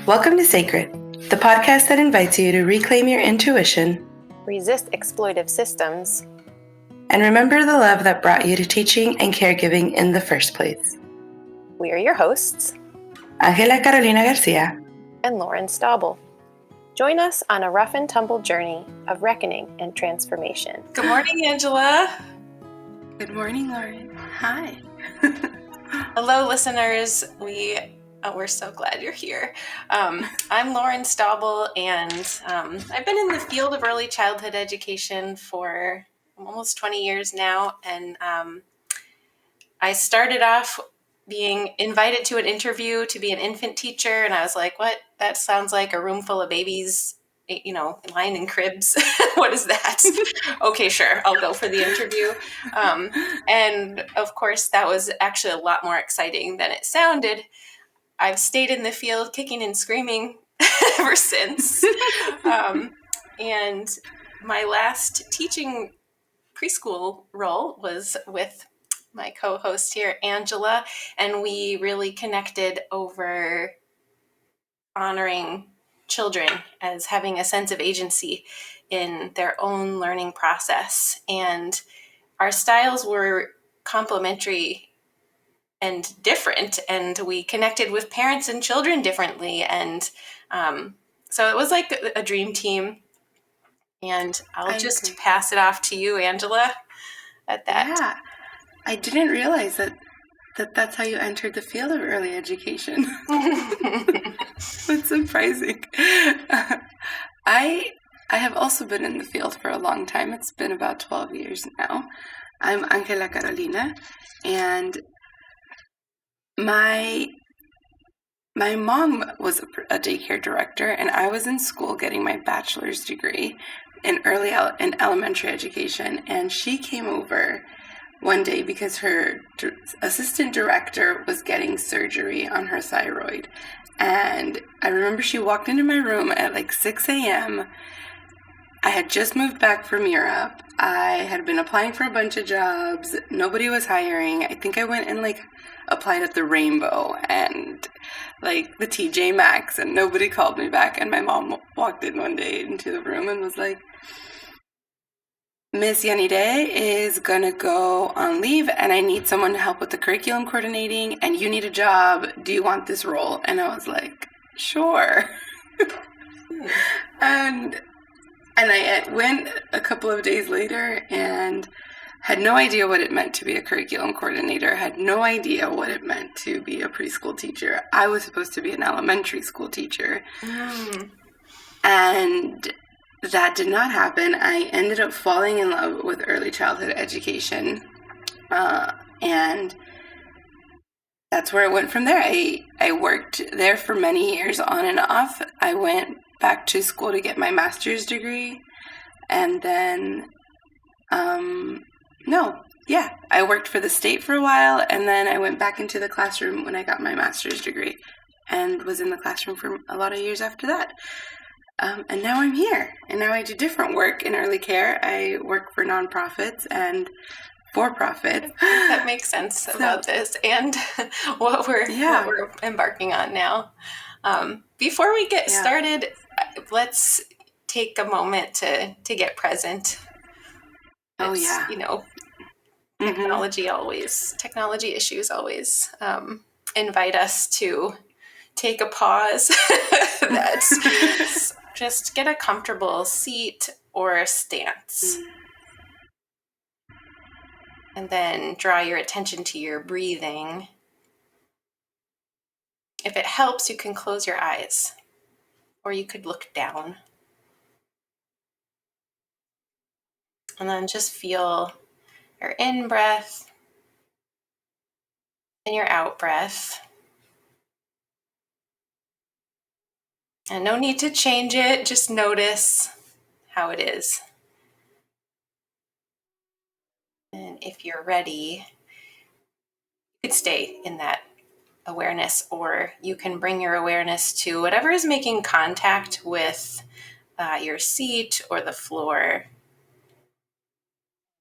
Welcome to Sacred, the podcast that invites you to reclaim your intuition, resist exploitive systems, and remember the love that brought you to teaching and caregiving in the first place. We are your hosts, Ángela Carolina Garcia and Lauren Staubel. Join us on a rough and tumble journey of reckoning and transformation. Good morning, Angela. Good morning, Lauren. Hi. Hello, listeners. We're so glad you're here. I'm Lauren Staubel, and I've been in the field of early childhood education for almost 20 years now. And I started off being invited to an interview to be an infant teacher, and I was like, what? That sounds like a room full of babies, lying in cribs. What is that? Okay, sure, I'll go for the interview. And of course, that was actually a lot more exciting than it sounded. I've stayed in the field kicking and screaming ever since. And my last teaching preschool role was with my co-host here, Angela, and we really connected over honoring children as having a sense of agency in their own learning process. And our styles were complementary and different, and we connected with parents and children differently. And so it was like a dream team. And I'll just pass it off to you, Angela, at that. Yeah, I didn't realize that's how you entered the field of early education. That's surprising. I have also been in the field for a long time. It's been about 12 years now. I'm Ángela Carolina, and my mom was a daycare director, and I was in school getting my bachelor's degree in elementary education, and she came over one day because her assistant director was getting surgery on her thyroid. And I remember she walked into my room at like 6 a.m. I had just moved back from Europe. I had been applying for a bunch of jobs. Nobody was hiring. I think I went and applied at the Rainbow and the TJ Maxx, and nobody called me back. And my mom walked in one day into the room and was like, Miss Yanide is going to go on leave, and I need someone to help with the curriculum coordinating, and you need a job. Do you want this role? And I was like, sure. And I went a couple of days later and had no idea what it meant to be a curriculum coordinator, had no idea what it meant to be a preschool teacher. I was supposed to be an elementary school teacher. And that did not happen. I ended up falling in love with early childhood education, and that's where it went from there. I worked there for many years on and off. I went back to school to get my master's degree, and then, I worked for the state for a while, and then I went back into the classroom when I got my master's degree, and was in the classroom for a lot of years after that. And now I'm here, and now I do different work in early care. I work for nonprofits and for-profit. That makes sense about this and what we're embarking on now. Before we get started, let's take a moment to get present. Technology issues always invite us to take a pause. That's just get a comfortable seat or a stance. And then draw your attention to your breathing. If it helps, you can close your eyes, or you could look down. And then just feel your in-breath and your out-breath. And no need to change it, just notice how it is. And if you're ready, you could stay in that awareness, or you can bring your awareness to whatever is making contact with your seat or the floor.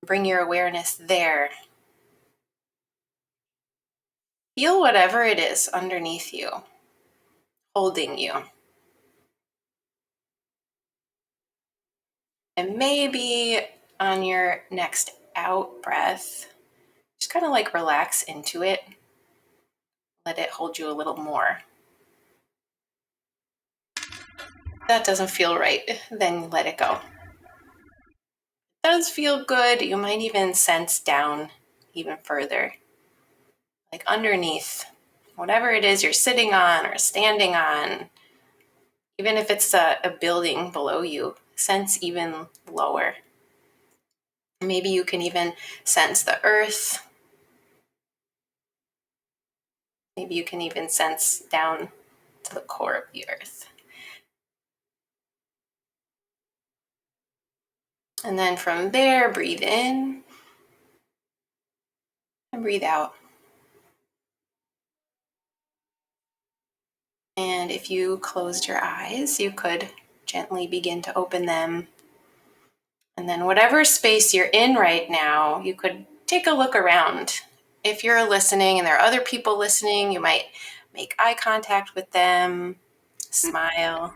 Bring your awareness there. Feel whatever it is underneath you. holding you. And maybe on your next out breath, just kind of like relax into it. Let it hold you a little more. If that doesn't feel right, then let it go. If it does feel good, you might even sense down even further. Like underneath, whatever it is you're sitting on or standing on, even if it's a building below you, sense even lower. Maybe you can even sense the earth. Maybe you can even sense down to the core of the earth. And then from there, breathe in and breathe out. And if you closed your eyes, you could gently begin to open them. And then whatever space you're in right now, you could take a look around. If you're listening and there are other people listening, you might make eye contact with them, smile,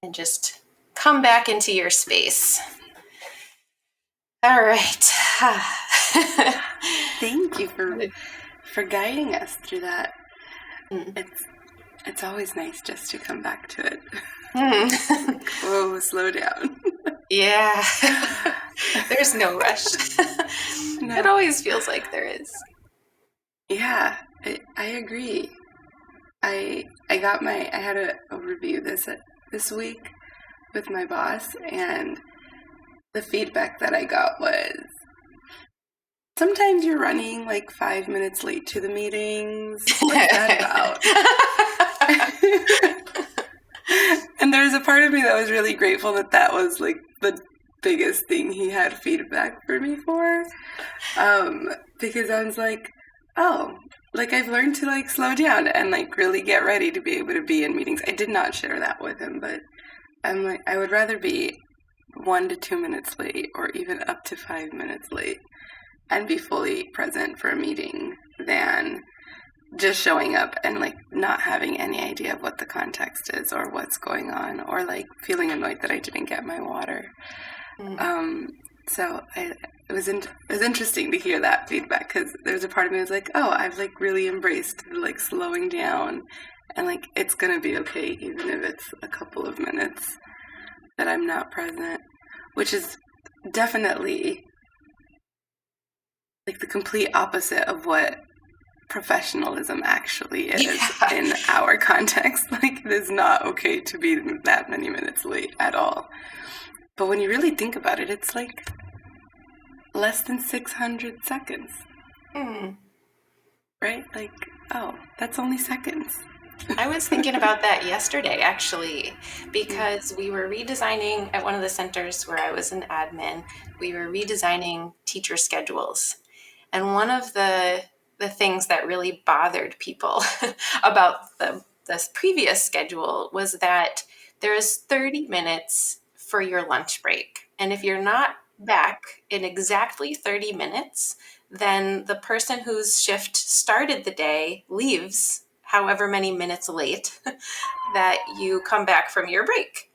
and just come back into your space. All right. Thank you for guiding us through that. Mm. It's always nice just to come back to it. Mm. Slow down. Yeah. There's no rush. No. It always feels like there is. Yeah, I agree. I had a review this week with my boss, and the feedback that I got was, sometimes you're running like 5 minutes late to the meetings. What's that about? And there was a part of me that was really grateful that was like the biggest thing he had feedback for me for. Because I was like, oh, like I've learned to like slow down and like really get ready to be able to be in meetings. I did not share that with him, but I'm like, I would rather be 1 to 2 minutes late or even up to 5 minutes late and be fully present for a meeting than just showing up and like not having any idea of what the context is or what's going on, or like feeling annoyed that I didn't get my water. So it was interesting to hear that feedback, because there's a part of me that was like, oh, I've like really embraced like slowing down, and like it's gonna be okay even if it's a couple of minutes that I'm not present, which is definitely like the complete opposite of what professionalism actually is. Yeah. In our context. Like, it is not okay to be that many minutes late at all. But when you really think about it, it's like less than 600 seconds. Right? Like, oh, that's only seconds. I was thinking about that yesterday, actually, because we were redesigning at one of the centers where I was an admin. We were redesigning teacher schedules. And one of the things that really bothered people about this previous schedule was that there is 30 minutes for your lunch break. And if you're not back in exactly 30 minutes, then the person whose shift started the day leaves however many minutes late that you come back from your break.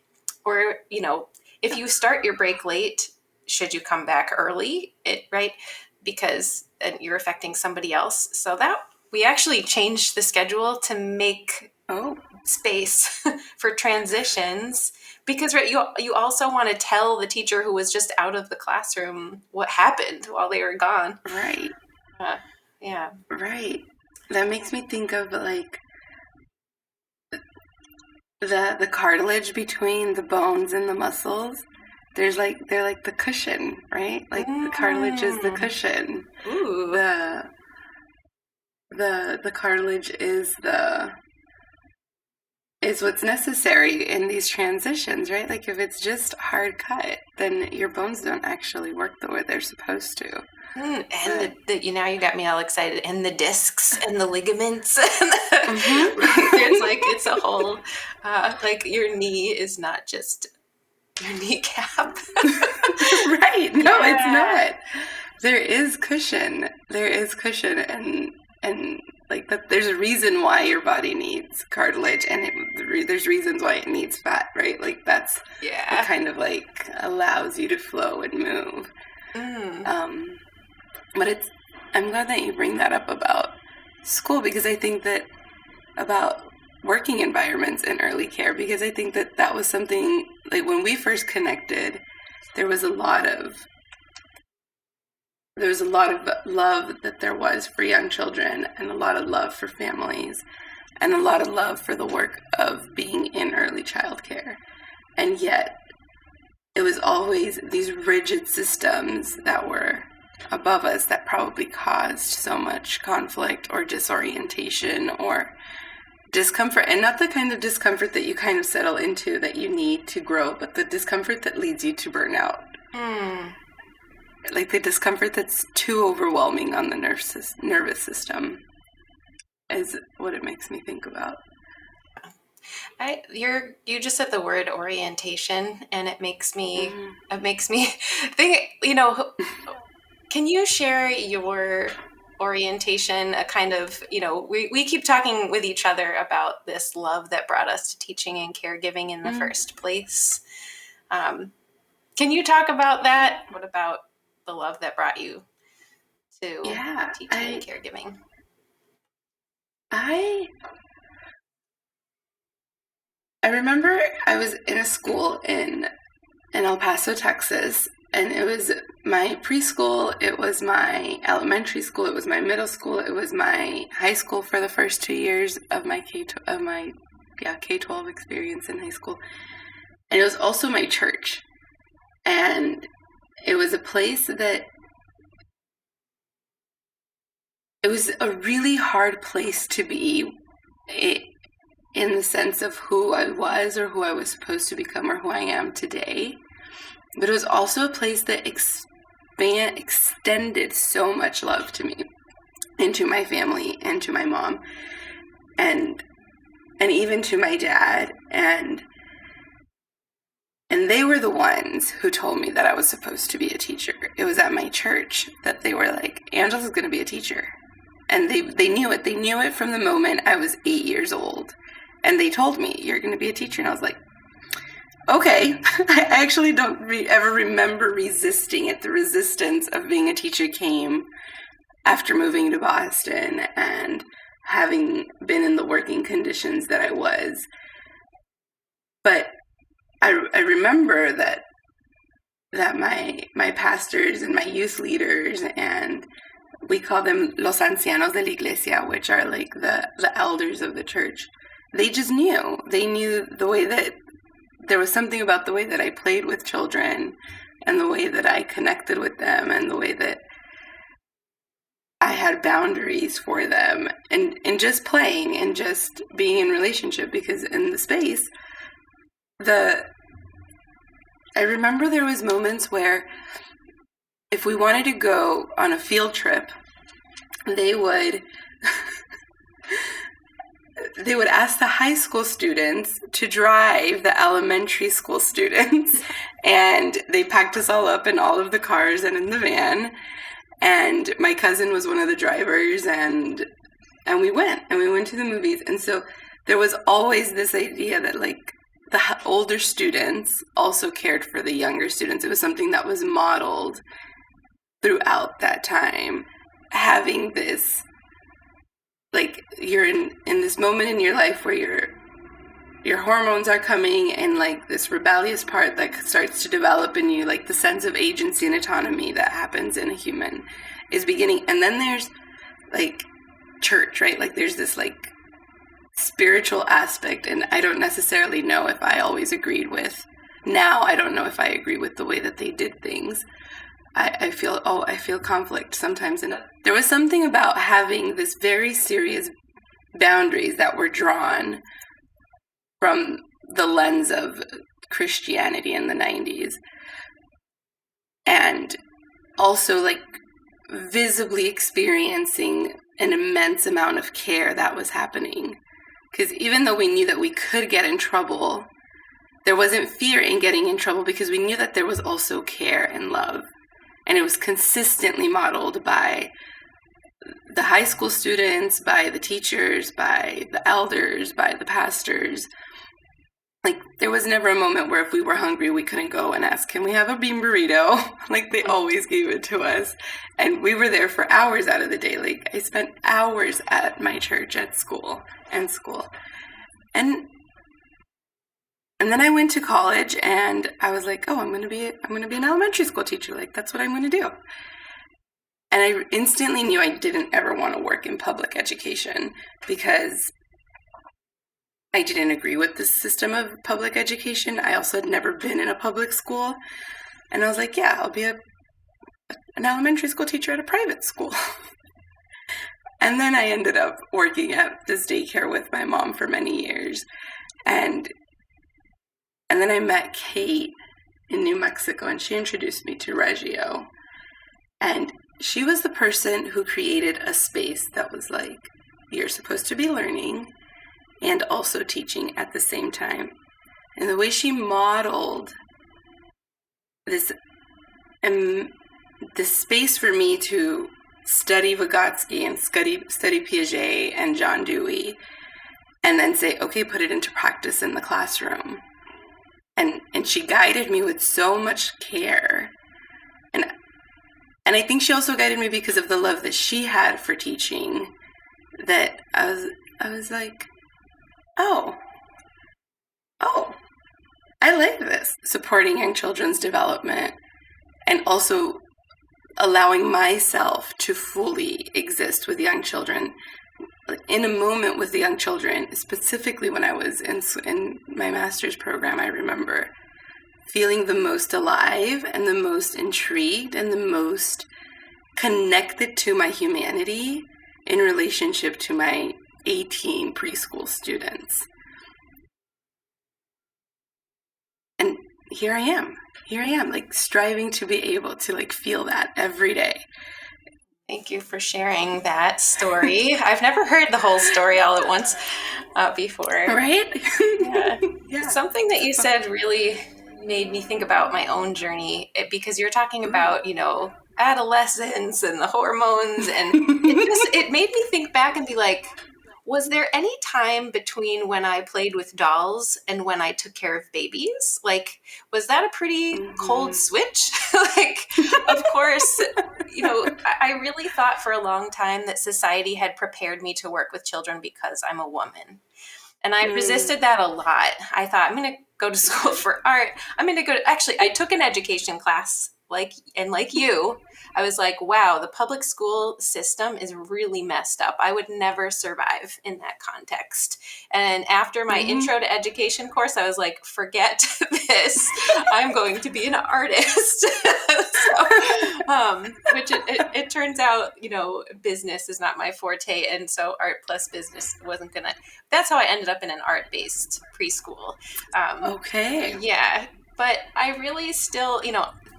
Or, if you start your break late, should you come back early? Right? Because you're affecting somebody else. So that we actually changed the schedule to make space for transitions, because right, you also want to tell the teacher who was just out of the classroom what happened while they were gone. Right. Yeah. Right. That makes me think of like the cartilage between the bones and the muscles. They're like the cushion, right? Like the cartilage is the cushion. Ooh. The cartilage is what's necessary in these transitions, right? Like if it's just hard cut, then your bones don't actually work the way they're supposed to. And now you got me all excited. And the discs and the ligaments. There's like, it's a whole, like your knee is not just your kneecap. Right. No, It's not. There is cushion. And and like that there's a reason why your body needs cartilage, and there's reasons why it needs fat, right? Like that's what kind of like allows you to flow and move. But I'm glad that you bring that up about school, because I think that about working environments in early care, because I think that was something, like when we first connected, there was a lot of love that there was for young children, and a lot of love for families, and a lot of love for the work of being in early childcare. And yet it was always these rigid systems that were above us that probably caused so much conflict or disorientation or discomfort. And not the kind of discomfort that you kind of settle into that you need to grow, but the discomfort that leads you to burnout. Like the discomfort that's too overwhelming on the nervous system is what it makes me think about. You just said the word orientation, and it makes me think, can you share your orientation, a kind of, we keep talking with each other about this love that brought us to teaching and caregiving in the first place. Can you talk about that? What about the love that brought you to teaching and caregiving? I remember I was in a school in El Paso, Texas, and it was my preschool, it was my elementary school, it was my middle school, it was my high school for the first 2 years of my K-12 experience in high school. And it was also my church. And it was a place that it was a really hard place to be in the sense of who I was or who I was supposed to become or who I am today. But it was also a place that extended so much love to me and to my family and to my mom and even to my dad. And they were the ones who told me that I was supposed to be a teacher. It was at my church that they were like, Angela's going to be a teacher. And they knew it. They knew it from the moment I was 8 years old. And they told me, you're going to be a teacher. And I was like, okay. I actually don't ever remember resisting it. The resistance of being a teacher came after moving to Boston and having been in the working conditions that I was. But I remember that my pastors and my youth leaders, and we call them los ancianos de la iglesia, which are like the elders of the church. They just knew. They knew the way that there was something about the way that I played with children and the way that I connected with them and the way that I had boundaries for them and just playing and just being in relationship, because in the space, I remember there was moments where if we wanted to go on a field trip, they would ask the high school students to drive the elementary school students, and they packed us all up in all of the cars and in the van, and my cousin was one of the drivers, and we went to the movies. And so there was always this idea that like the older students also cared for the younger students. It was something that was modeled throughout that time, having this, like, you're in this moment in your life where your hormones are coming, and like this rebellious part that starts to develop in you, like the sense of agency and autonomy that happens in a human is beginning. And then there's like church, right? Like there's this like spiritual aspect, and I don't necessarily know if I always agreed with. Now I don't know if I agree with the way that they did things. I feel conflict sometimes. And there was something about having this very serious boundaries that were drawn from the lens of Christianity in the 90s. And also like visibly experiencing an immense amount of care that was happening. Because even though we knew that we could get in trouble, there wasn't fear in getting in trouble, because we knew that there was also care and love. And it was consistently modeled by the high school students, by the teachers, by the elders, by the pastors. Like, there was never a moment where if we were hungry, we couldn't go and ask, can we have a bean burrito? Like, they always gave it to us. And we were there for hours out of the day. Like, I spent hours at my church, at school. And then I went to college, and I was like, oh, I'm going to be an elementary school teacher. Like, that's what I'm going to do. And I instantly knew I didn't ever want to work in public education, because I didn't agree with the system of public education. I also had never been in a public school. And I was like, yeah, I'll be an elementary school teacher at a private school. And then I ended up working at this daycare with my mom for many years. And then I met Kate in New Mexico, and she introduced me to Reggio. And she was the person who created a space that was like, you're supposed to be learning and also teaching at the same time. And the way she modeled this space for me to study Vygotsky and study Piaget and John Dewey, and then say, okay, put it into practice in the classroom. And she guided me with so much care. And I think she also guided me because of the love that she had for teaching, that I was like, oh, I like this, supporting young children's development and also allowing myself to fully exist with young children in a moment with the young children. Specifically when I was in my master's program, I remember feeling the most alive and the most intrigued and the most connected to my humanity in relationship to my 18 preschool students. And here I am, like striving to be able to like feel that every day. Thank you for sharing that story. I've never heard the whole story all at once before. Right? Yeah. Something that you said really made me think about my own journey, because you're talking about, adolescence and the hormones, and it made me think back and be like, was there any time between when I played with dolls and when I took care of babies? Like, was that a pretty cold switch? Like, of course, I really thought for a long time that society had prepared me to work with children because I'm a woman. And I resisted that a lot. I thought, I'm going to go to school for art. I took an education class, like you, I was like, wow, the public school system is really messed up. I would never survive in that context. And after my intro to education course, I was like, forget this. I'm going to be an artist. Which it turns out, business is not my forte. And so art plus business wasn't going to, that's how I ended up in an art-based preschool. Okay. Yeah. But I really still,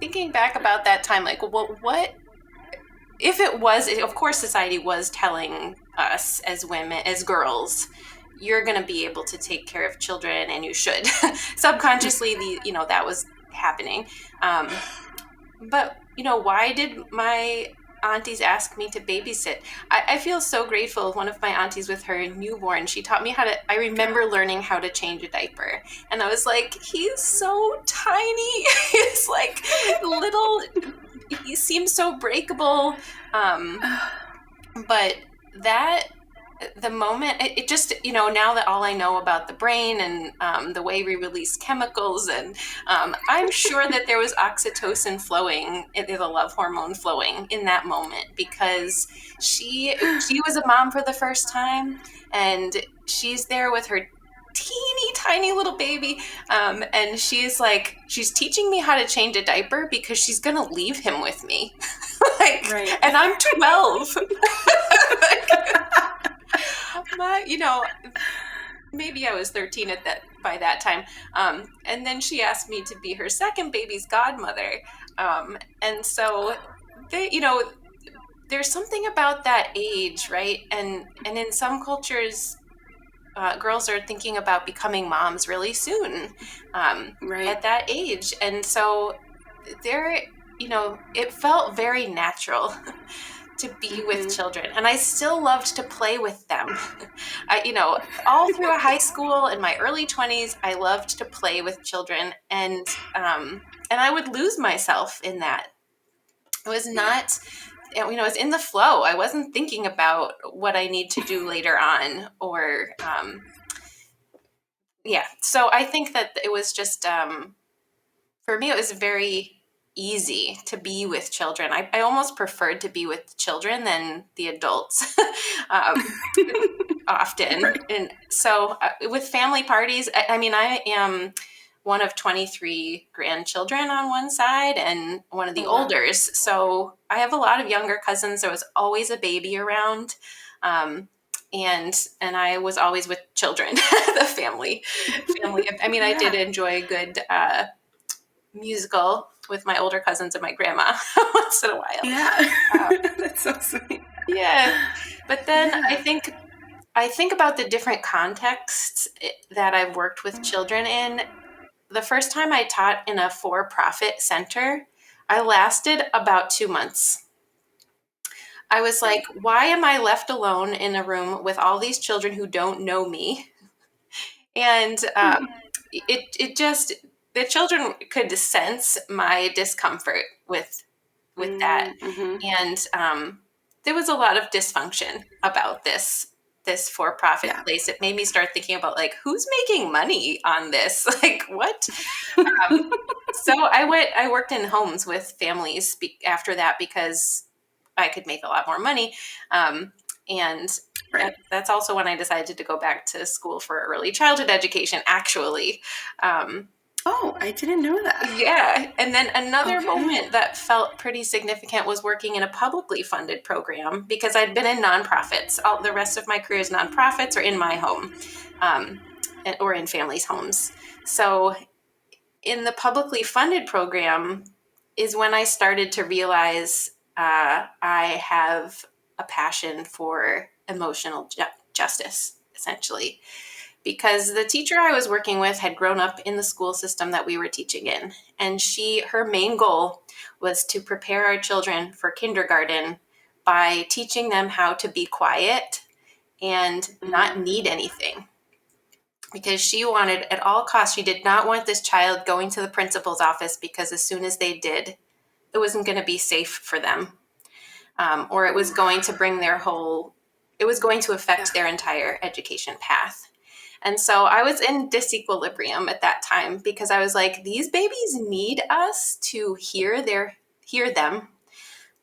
thinking back about that time, like, what if it was, of course, society was telling us as women, as girls, you're going to be able to take care of children and you should. Subconsciously, that was happening. But, why did my aunties ask me to babysit? I feel so grateful. One of my aunties with her newborn, she taught me I remember learning how to change a diaper. And I was like, he's so tiny. He's like little, he seems so breakable. But the moment, it just, now that all I know about the brain and the way we release chemicals, and I'm sure that there was oxytocin flowing, the love hormone flowing in that moment, because she was a mom for the first time, and she's there with her teeny tiny little baby, and she's teaching me how to change a diaper because she's gonna leave him with me. Right. And I'm 12. Maybe I was 13 by that time. And then she asked me to be her second baby's godmother. And so there's something about that age, right? And in some cultures, girls are thinking about becoming moms really soon, right, at that age. And so it felt very natural to be with children, and I still loved to play with them. All through high school and my early 20s, I loved to play with children, and I would lose myself in that. It was not, it was in the flow. I wasn't thinking about what I need to do later on, or So I think that it was just, for me, it was very easy to be with children. I almost preferred to be with children than the adults often. Right. And so with family parties, I am one of 23 grandchildren on one side and one of the olders. So I have a lot of younger cousins. There was always a baby around. And I was always with children, the family. I did enjoy a good musical with my older cousins and my grandma once in a while. Yeah. That's so sweet. Yeah. But then I think about the different contexts that I've worked with children in. The first time I taught in a for-profit center, I lasted about 2 months. I was like, why am I left alone in a room with all these children who don't know me? And the children could sense my discomfort with that. And there was a lot of dysfunction about this for-profit place. It made me start thinking about, like, who's making money on this? Like, what? So I worked in homes with families after that because I could make a lot more money. And that's also when I decided to go back to school for early childhood education, actually. I didn't know that. Yeah. And then another moment that felt pretty significant was working in a publicly funded program, because I'd been in nonprofits. The rest of my career is nonprofits or in my home, or in families' homes. So in the publicly funded program is when I started to realize I have a passion for emotional justice, essentially. Because the teacher I was working with had grown up in the school system that we were teaching in. And her main goal was to prepare our children for kindergarten by teaching them how to be quiet and not need anything. Because she wanted, at all costs, she did not want this child going to the principal's office, because as soon as they did, it wasn't going to be safe for them. Or it was going to it was going to affect their entire education path. And so I was in disequilibrium at that time, because I was like, these babies need us to hear them,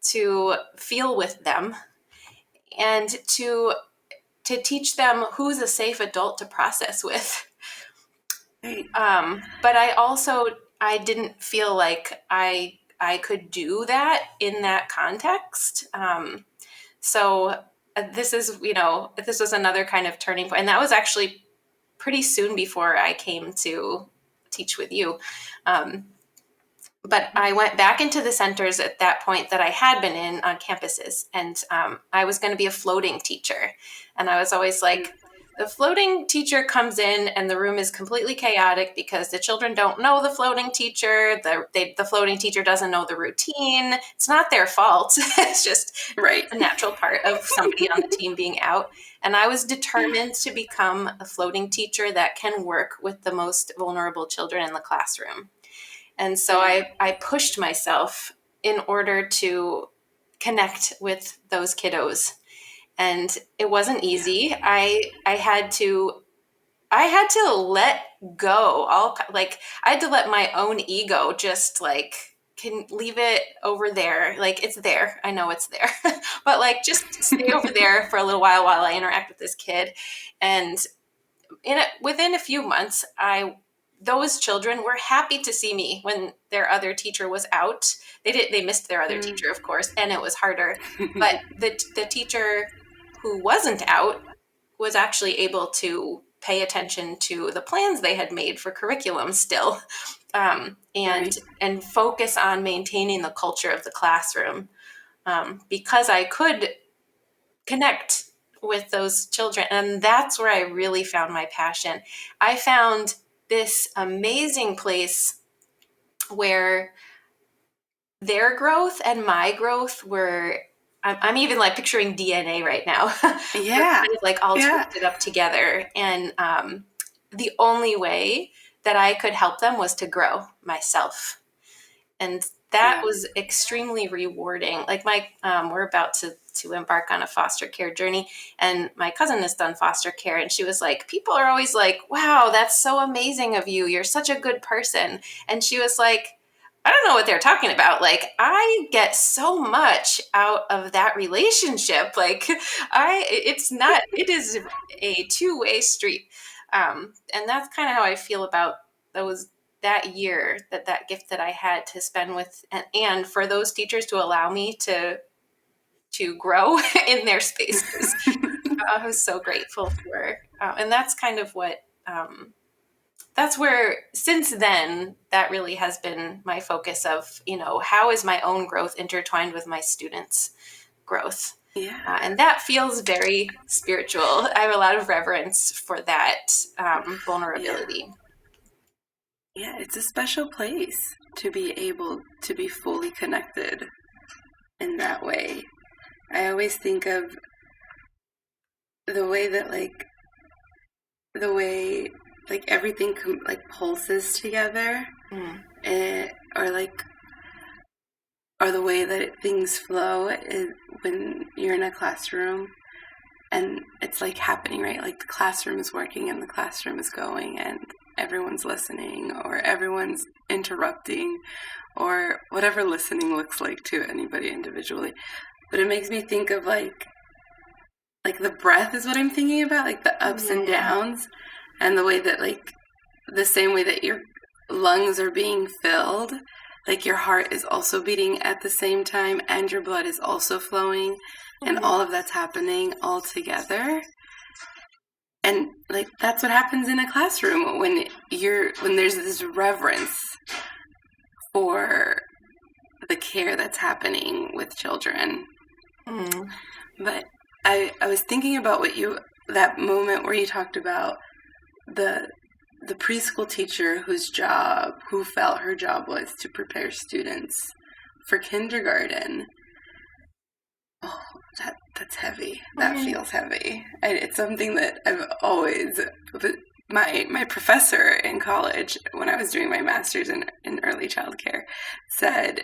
to feel with them, and to teach them who's a safe adult to process with. Right. But I didn't feel like I could do that in that context. So this was another kind of turning point. And that was actually pretty soon before I came to teach with you. But I went back into the centers at that point that I had been in on campuses, and I was going to be a floating teacher. And I was always like, the floating teacher comes in and the room is completely chaotic because the children don't know the floating teacher. The floating teacher doesn't know the routine. It's not their fault. It's just a natural part of somebody on the team being out. And I was determined to become a floating teacher that can work with the most vulnerable children in the classroom. And so I pushed myself in order to connect with those kiddos. And it wasn't easy. I had to let go. I had to let my own ego just can leave it over there. Like, it's there. I know it's there. But just stay over there for a little while I interact with this kid. And within a few months, those children were happy to see me when their other teacher was out. They missed their other teacher, of course, and it was harder. But the teacher who wasn't out was actually able to pay attention to the plans they had made for curriculum still, and focus on maintaining the culture of the classroom, because I could connect with those children. And that's where I really found my passion. I found this amazing place where their growth and my growth were I'm even like picturing DNA right now. Yeah. Kind of like all Yeah. twisted up together. And the only way that I could help them was to grow myself. And that Yeah. was extremely rewarding. Like we're about to embark on a foster care journey, and my cousin has done foster care, and she was like, people are always like, wow, that's so amazing of you. You're such a good person. And she was like, I don't know what they're talking about. Like, I get so much out of that relationship. Like, it is a two-way street. And that's kind of how I feel about those that year, that gift that I had to spend with, and for those teachers to allow me to grow in their spaces. I was so grateful for, and that's kind of what, that's where, since then, that really has been my focus of, how is my own growth intertwined with my students' growth? Yeah. And that feels very spiritual. I have a lot of reverence for that vulnerability. Yeah, it's a special place to be able to be fully connected in that way. I always think of the way that everything pulses together, or the way that things flow is when you're in a classroom and it's like happening, right? Like the classroom is working and the classroom is going and everyone's listening or everyone's interrupting or whatever listening looks like to anybody individually. But it makes me think of like the breath is what I'm thinking about, like the ups and downs, and the way that the same way that your lungs are being filled, like your heart is also beating at the same time and your blood is also flowing, and all of that's happening all together. And that's what happens in a classroom when there's this reverence for the care that's happening with children. But I was thinking about that moment where you talked about the preschool teacher who felt her job was to prepare students for kindergarten. Oh, that's heavy. That feels heavy. And it's something that I've always, my professor in college, when I was doing my master's in early child care, said,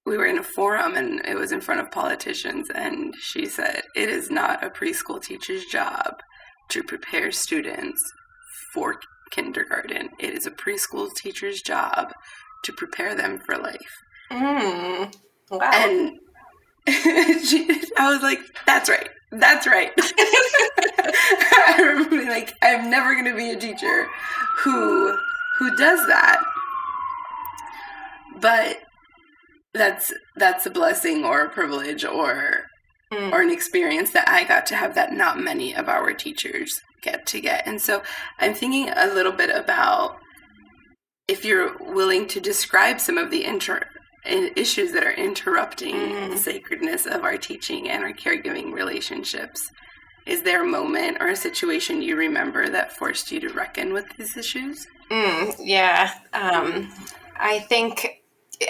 we were in a forum and it was in front of politicians, and she said, it is not a preschool teacher's job to prepare students for kindergarten. It is a preschool teacher's job to prepare them for life. Wow. And I was like, that's right. I remember being like, I'm never going to be a teacher who does that. But that's a blessing or a privilege or an experience that I got to have that not many of our teachers get. And so I'm thinking a little bit about if you're willing to describe some of the issues that are interrupting the sacredness of our teaching and our caregiving relationships. Is there a moment or a situation you remember that forced you to reckon with these issues? Yeah.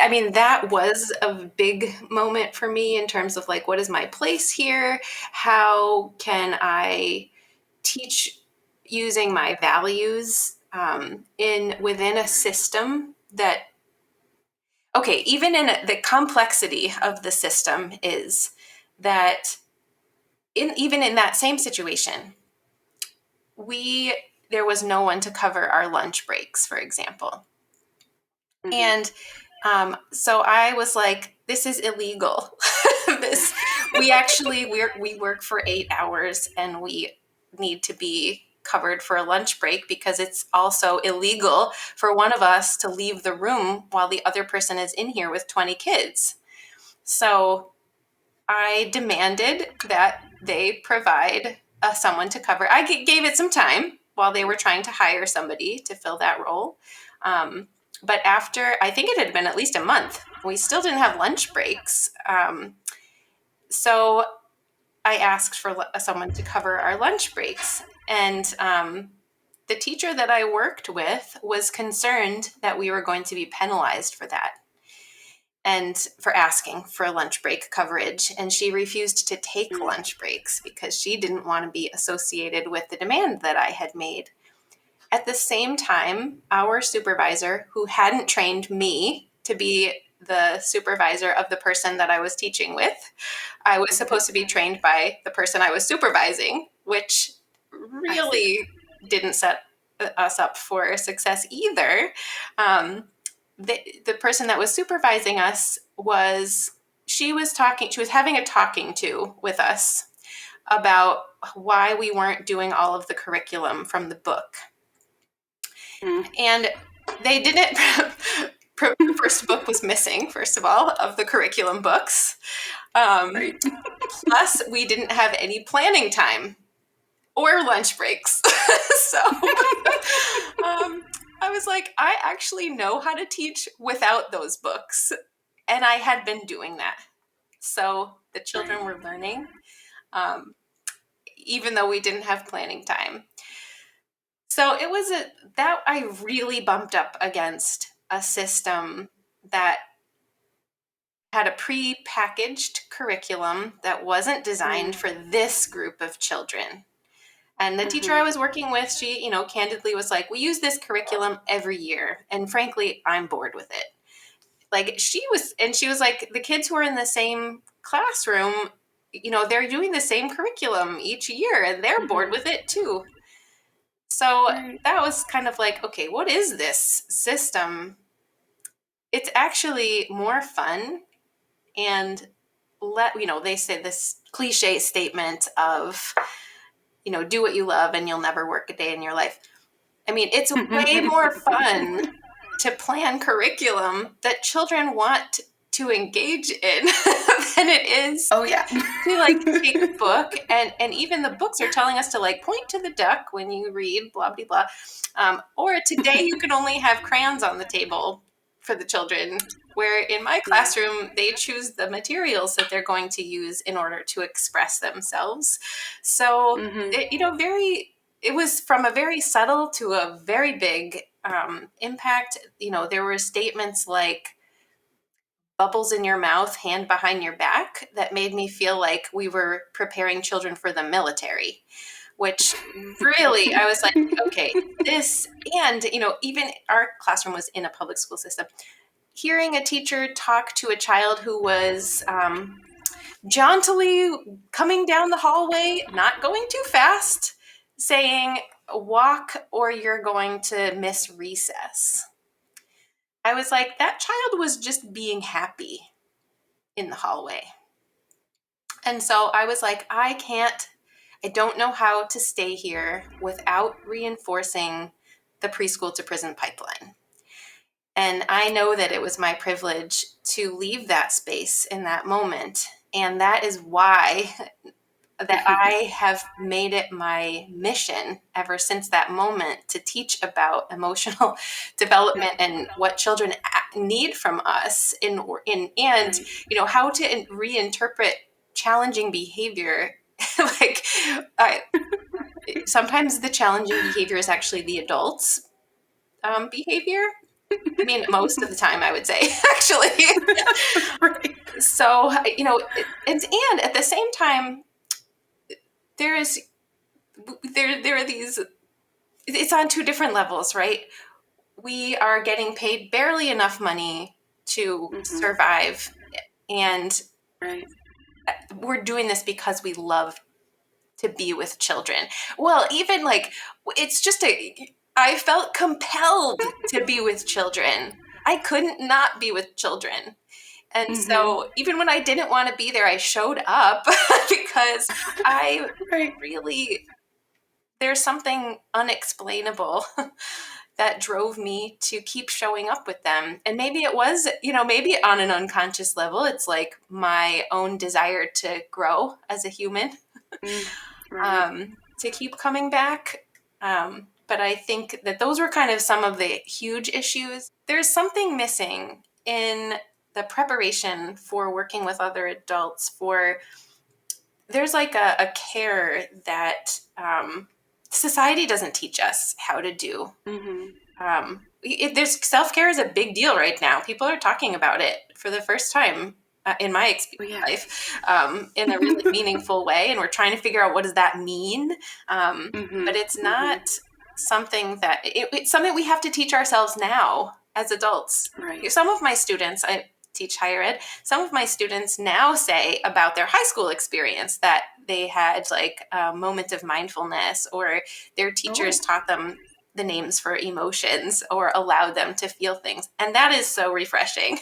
I mean, that was a big moment for me in terms of what is my place here? How can I teach using my values within a system that, even in the complexity of the system is that even in that same situation, there was no one to cover our lunch breaks, for example. And so I was like, this is illegal. We work for 8 hours and we need to be covered for a lunch break because it's also illegal for one of us to leave the room while the other person is in here with 20 kids. So I demanded that they provide someone to cover. I gave it some time while they were trying to hire somebody to fill that role. But after, I think it had been at least a month, we still didn't have lunch breaks. So I asked for someone to cover our lunch breaks. And the teacher that I worked with was concerned that we were going to be penalized for that. and for asking for lunch break coverage. And she refused to take Mm. lunch breaks because she didn't want to be associated with the demand that I had made. At the same time, our supervisor, who hadn't trained me to be the supervisor of the person that I was teaching with, I was supposed to be trained by the person I was supervising, which really didn't set us up for success either. The person that was supervising us she was having a talking to with us about why we weren't doing all of the curriculum from the book. Mm. And they didn't. The first book was missing, first of all, of the curriculum books. Right. Plus, we didn't have any planning time or lunch breaks. So I was like, I actually know how to teach without those books. And I had been doing that. So the children were learning, even though we didn't have planning time. So it was that I really bumped up against a system that had a pre-packaged curriculum that wasn't designed for this group of children. And the teacher I was working with, she, candidly was like, we use this curriculum every year. And frankly, I'm bored with it. Like she was like, the kids who are in the same classroom, they're doing the same curriculum each year and they're bored with it too. So that was kind of like, okay, what is this system? It's actually more fun. And they say this cliche statement of, do what you love and you'll never work a day in your life. I mean, it's way more fun to plan curriculum that children want to engage in than it is Oh yeah. to take a book and even the books are telling us to point to the duck when you read blah blah blah, or today you can only have crayons on the table for the children, where in my classroom they choose the materials that they're going to use in order to express themselves. So it was from a very subtle to a very big impact. There were statements like bubbles in your mouth, hand behind your back, that made me feel like we were preparing children for the military, which really, I was like, okay, this, and, even our classroom was in a public school system. Hearing a teacher talk to a child who was jauntily coming down the hallway, not going too fast, saying, walk or you're going to miss recess. I was like, that child was just being happy in the hallway. And so I was like, I don't know how to stay here without reinforcing the preschool to prison pipeline. And I know that it was my privilege to leave that space in that moment. And that is why that I have made it my mission ever since that moment to teach about emotional development and what children need from us and how to reinterpret challenging behavior. Sometimes the challenging behavior is actually the adults' behavior. I mean, most of the time, I would say, actually. Right. So, and at the same time, there are these, it's on two different levels, right? We are getting paid barely enough money to survive. And we're doing this because we love to be with children. Well, even I felt compelled to be with children. I couldn't not be with children. And so even when I didn't want to be there, I showed up because I really, there's something unexplainable that drove me to keep showing up with them. And maybe it was, maybe on an unconscious level, it's like my own desire to grow as a human, to keep coming back. But I think that those were kind of some of the huge issues. There's something missing in the preparation for working with other adults. There's like a care that society doesn't teach us how to do. there's self-care is a big deal right now. People are talking about it for the first time in my life in a really meaningful way, and we're trying to figure out what does that mean. But it's not something that it's something we have to teach ourselves now as adults. Right. Some of my students, I teach higher ed, some of my students now say about their high school experience that they had like a moment of mindfulness, or their teachers taught them the names for emotions or allowed them to feel things. And that is so refreshing.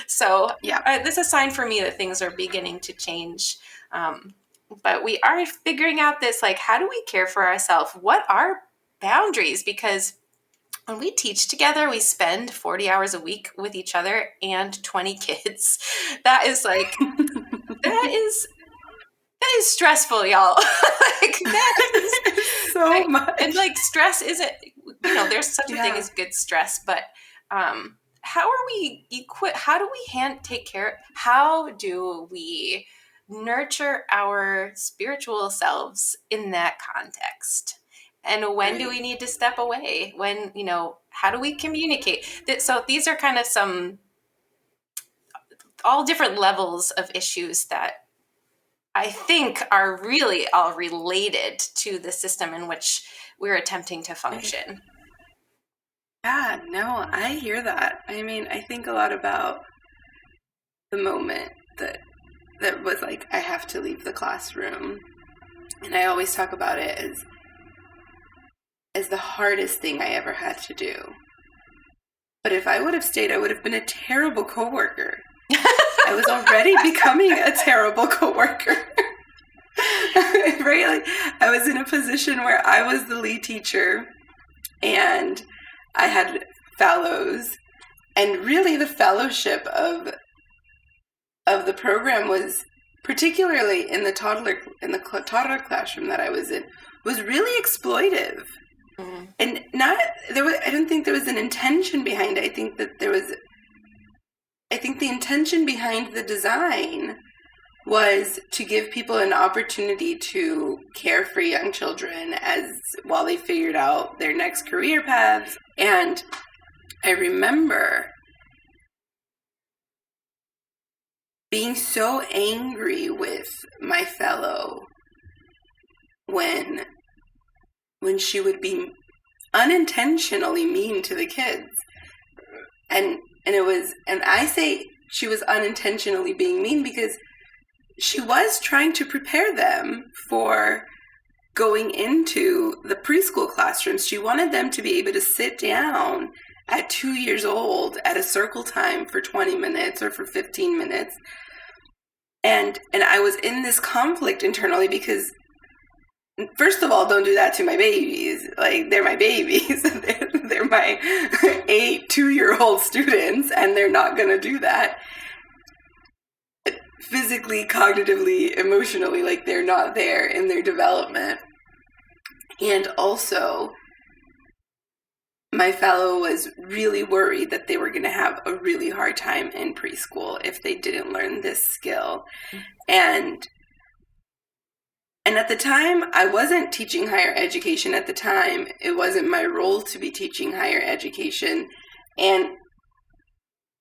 So this is a sign for me that things are beginning to change. But we are figuring out this, like, how do we care for ourselves? What are boundaries? Because when we teach together, we spend 40 hours a week with each other and 20 kids. That is like, that is stressful, y'all. Like, that is so much. And like, stress isn't, there's such a thing as good stress, but how are we equipped? How do we take care? How do we nurture our spiritual selves in that context? And when do we need to step away? When, how do we communicate? So these are kind of all different levels of issues that I think are really all related to the system in which we're attempting to function. Yeah, no, I hear that. I mean, I think a lot about the moment that was like, I have to leave the classroom. And I always talk about it as the hardest thing I ever had to do. But if I would have stayed, I would have been a terrible coworker. I was already becoming a terrible coworker. Right? Like, I was in a position where I was the lead teacher and I had fellows, and really the fellowship of the program was, particularly in the toddler classroom that I was in, was really exploitive. Mm-hmm. And I don't think there was an intention behind it. I think the intention behind the design was to give people an opportunity to care for young children while they figured out their next career paths. And I remember being so angry with my fellow when she would be unintentionally mean to the kids. And I say she was unintentionally being mean because she was trying to prepare them for going into the preschool classrooms. She wanted them to be able to sit down at 2 years old at a circle time for 20 minutes or for 15 minutes. And I was in this conflict internally because, first of all, don't do that to my babies. Like, they're my babies. They're my 2-year-old students, and they're not going to do that. Physically, cognitively, emotionally, like, they're not there in their development. And also, my fellow was really worried that they were going to have a really hard time in preschool if they didn't learn this skill. And at the time, I wasn't teaching higher education. At the time, it wasn't my role to be teaching higher education. And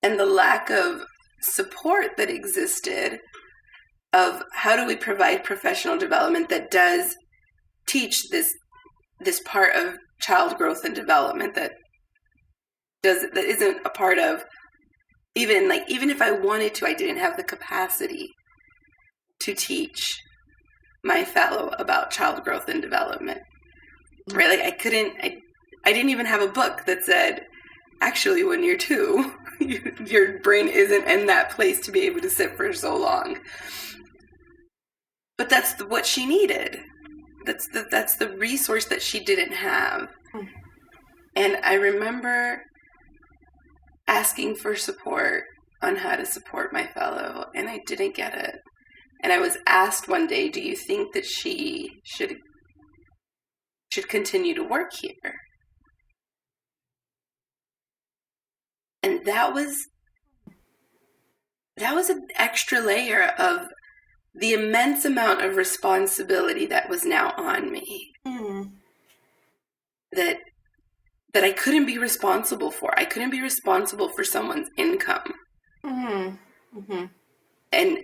the lack of support that existed of how do we provide professional development that does teach this part of child growth and development that isn't a part of, even if I wanted to, I didn't have the capacity to teach my fellow about child growth and development. Right? Like, I didn't even have a book that said, actually, when you're 2, your brain isn't in that place to be able to sit for so long. But that's what she needed. That's the resource that she didn't have. And I remember asking for support on how to support my fellow, and I didn't get it. And I was asked one day, do you think that she should continue to work here? And that was an extra layer of the immense amount of responsibility that was now on me. Mm. that I couldn't be responsible for. I couldn't be responsible for someone's income. Mm-hmm. Mm-hmm. And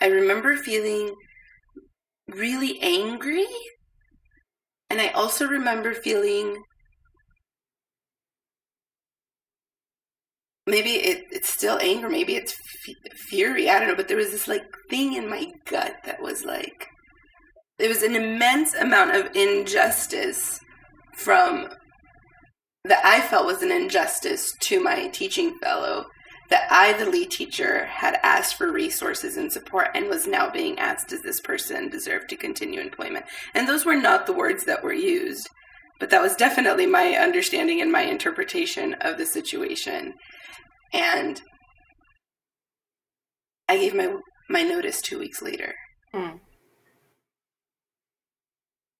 I remember feeling really angry. And I also remember feeling, maybe it's still anger, maybe it's fury, I don't know, but there was this like thing in my gut that was like, there was an immense amount of injustice that I felt was an injustice to my teaching fellow, that I, the lead teacher, had asked for resources and support and was now being asked, does this person deserve to continue employment? And those were not the words that were used, but that was definitely my understanding and my interpretation of the situation. And I gave my notice 2 weeks later.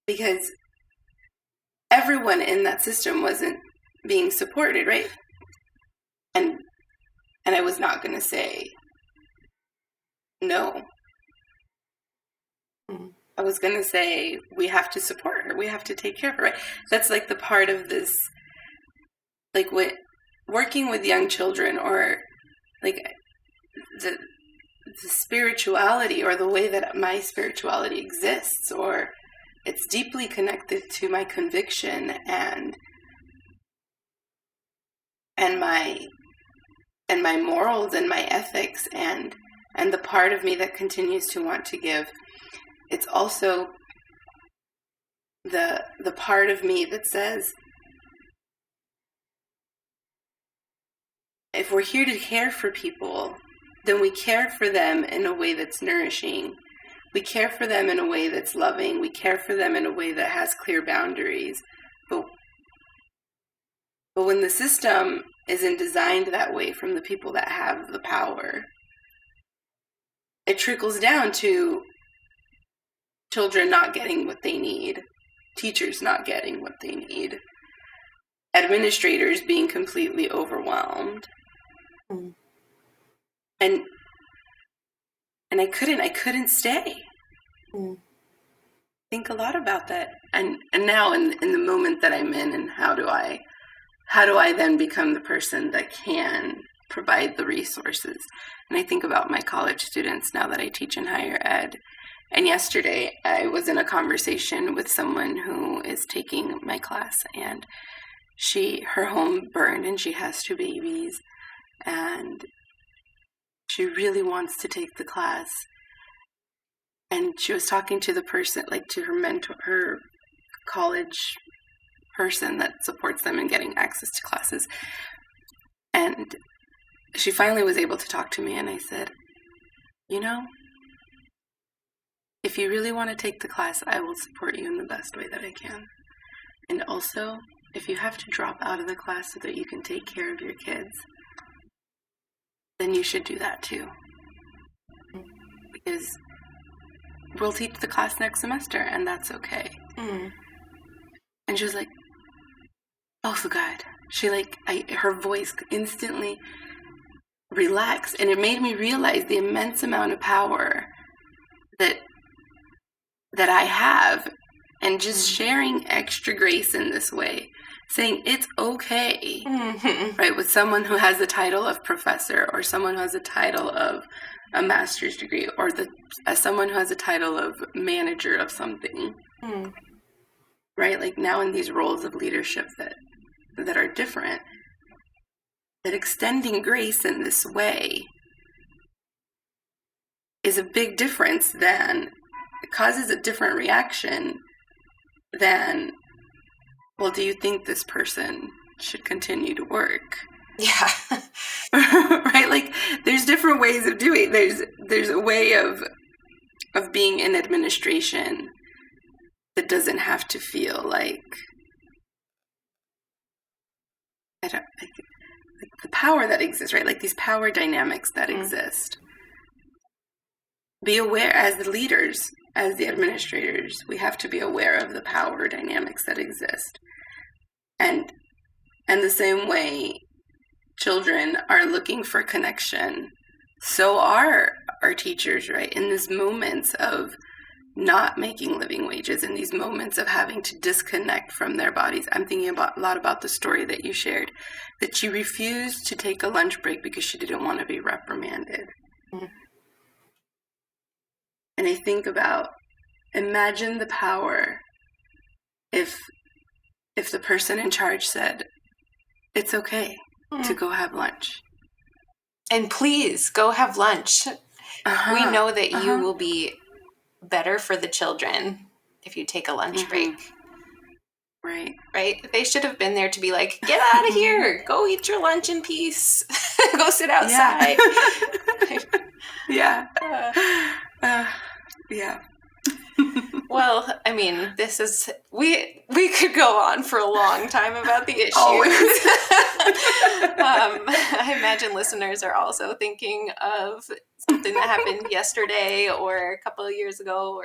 Because everyone in that system wasn't being supported, right? And I was not going to say no. I was going to say, we have to support her. We have to take care of her, right? That's like the part of this, like working with young children, or like the spirituality, or the way that my spirituality exists, or it's deeply connected to my conviction and my morals and my ethics and the part of me that continues to want to give. It's also the part of me that says, if we're here to care for people, then we care for them in a way that's nourishing. We care for them in a way that's loving. We care for them in a way that has clear boundaries. But when the system isn't designed that way from the people that have the power, it trickles down to children not getting what they need, teachers not getting what they need, administrators being completely overwhelmed. And I couldn't stay. Think a lot about that. And now in the moment that I'm in, and how do I then become the person that can provide the resources? And I think about my college students now that I teach in higher ed. And yesterday I was in a conversation with someone who is taking my class, and her home burned and she has 2 babies, and she really wants to take the class. And she was talking to the person, like to her mentor, her college person that supports them in getting access to classes. And she finally was able to talk to me, and I said, if you really want to take the class, I will support you in the best way that I can. And also, if you have to drop out of the class so that you can take care of your kids, then you should do that too. Because we'll teach the class next semester, and that's okay. And she was like, oh God. Her voice instantly relaxed, and it made me realize the immense amount of power that I have, and just sharing extra grace in this way, saying it's okay, right, with someone who has the title of professor, or someone who has a title of a master's degree, or someone who has a title of manager of something, right? Like now in these roles of leadership that are different, that extending grace in this way is a big difference it causes a different reaction than, well, do you think this person should continue to work? Yeah. Right? Like there's different ways of doing it. There's a way of being in administration that doesn't have to feel like the power that exists, right? Like these power dynamics that exist. Be aware, as the leaders, as the administrators, we have to be aware of the power dynamics that exist. And the same way children are looking for connection, so are our teachers, right? In these moments of not making living wages, in these moments of having to disconnect from their bodies. I'm thinking a lot about the story that you shared, that she refused to take a lunch break because she didn't want to be reprimanded. Mm-hmm. And I think about, imagine the power if the person in charge said, it's okay to go have lunch. And please go have lunch. We know that you will be better for the children if you take a lunch break. Right? They should have been there to be like, get out of here. Go eat your lunch in peace. Go sit outside. Yeah. Yeah. Well, I mean, this is, we could go on for a long time about the issue. I imagine listeners are also thinking of something that happened yesterday or a couple of years ago,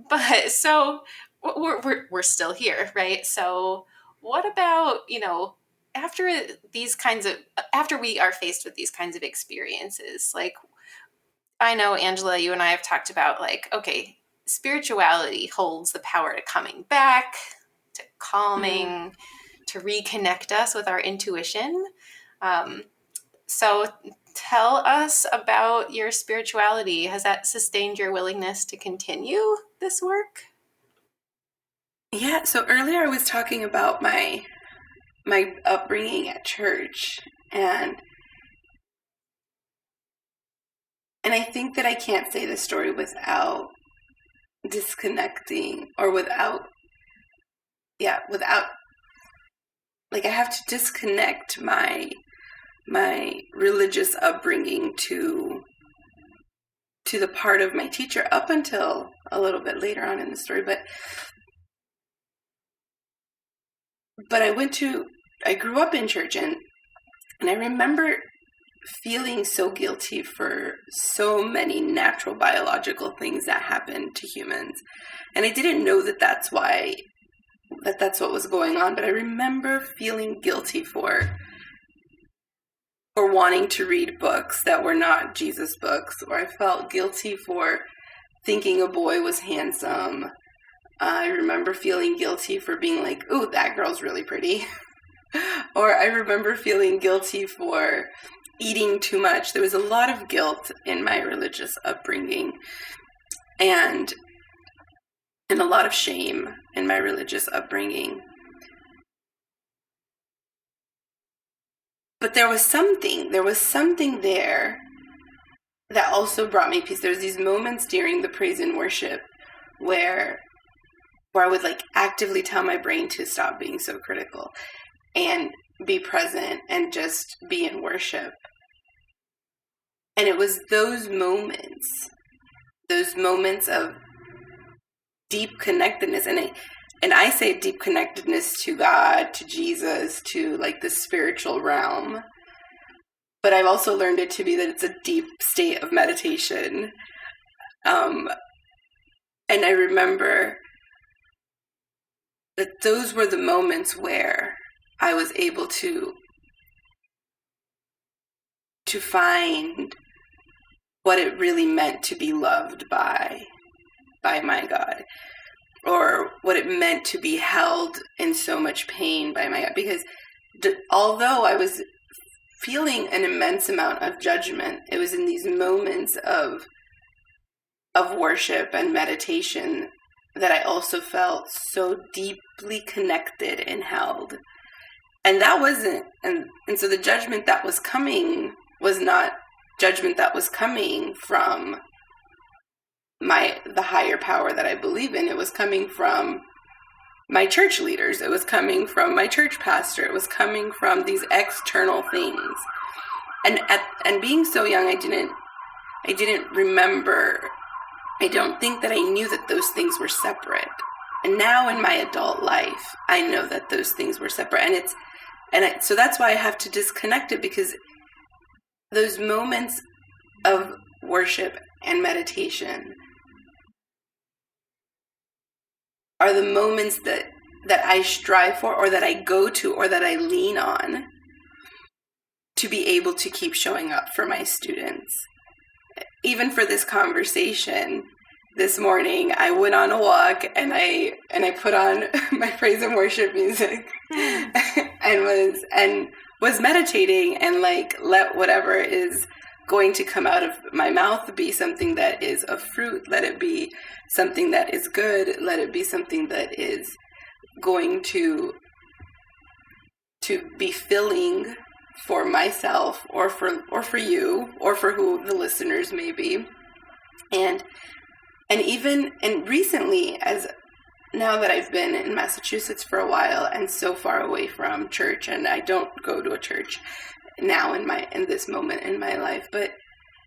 but so we're still here, right? So what about, after we are faced with these kinds of experiences, like, I know, Angela, you and I have talked about, like, okay, spirituality holds the power to coming back, to calming, to reconnect us with our intuition. So tell us about your spirituality. Has that sustained your willingness to continue this work? Yeah, so earlier I was talking about my upbringing at church, and I think that I can't say this story without disconnecting, or without, like, I have to disconnect my religious upbringing to the part of my teacher up until a little bit later on in the story. But I grew up in church, and I remember feeling so guilty for so many natural biological things that happen to humans. And I didn't know that's what was going on, but I remember feeling guilty for wanting to read books that were not Jesus books, or I felt guilty for thinking a boy was handsome. I remember feeling guilty for being like, ooh, that girl's really pretty. Or I remember feeling guilty for eating too much. There was a lot of guilt in my religious upbringing, and a lot of shame in my religious upbringing. But there was something there that also brought me peace. There's these moments during the praise and worship where I would, like, actively tell my brain to stop being so critical and be present and just be in worship. And it was those moments of deep connectedness, and I say deep connectedness to God, to Jesus, to, like, the spiritual realm. But I've also learned it to be that it's a deep state of meditation. And I remember that those were the moments where I was able to find what it really meant to be loved by my God, or what it meant to be held in so much pain by my God. Because although I was feeling an immense amount of judgment, it was in these moments of worship and meditation that I also felt so deeply connected and held. And that wasn't, and so the judgment that was coming was not judgment that was coming from the higher power that I believe in. It was coming from my church leaders. It was coming from my church pastor. It was coming from these external things. And being so young, I didn't remember. I don't think that I knew that those things were separate. And now in my adult life, I know that those things were separate. So that's why I have to disconnect it, because those moments of worship and meditation are the moments that I strive for, or that I go to, or that I lean on to be able to keep showing up for my students. even for this conversation this morning, I went on a walk and I put on my praise and worship music and was meditating and like let whatever is going to come out of my mouth be something that is of fruit. Let it be something that is good. Let it be something that is going to be filling for myself or for you or for who the listeners may be. And recently, as now that I've been in Massachusetts for a while and so far away from church, and I don't go to a church now in this moment in my life, but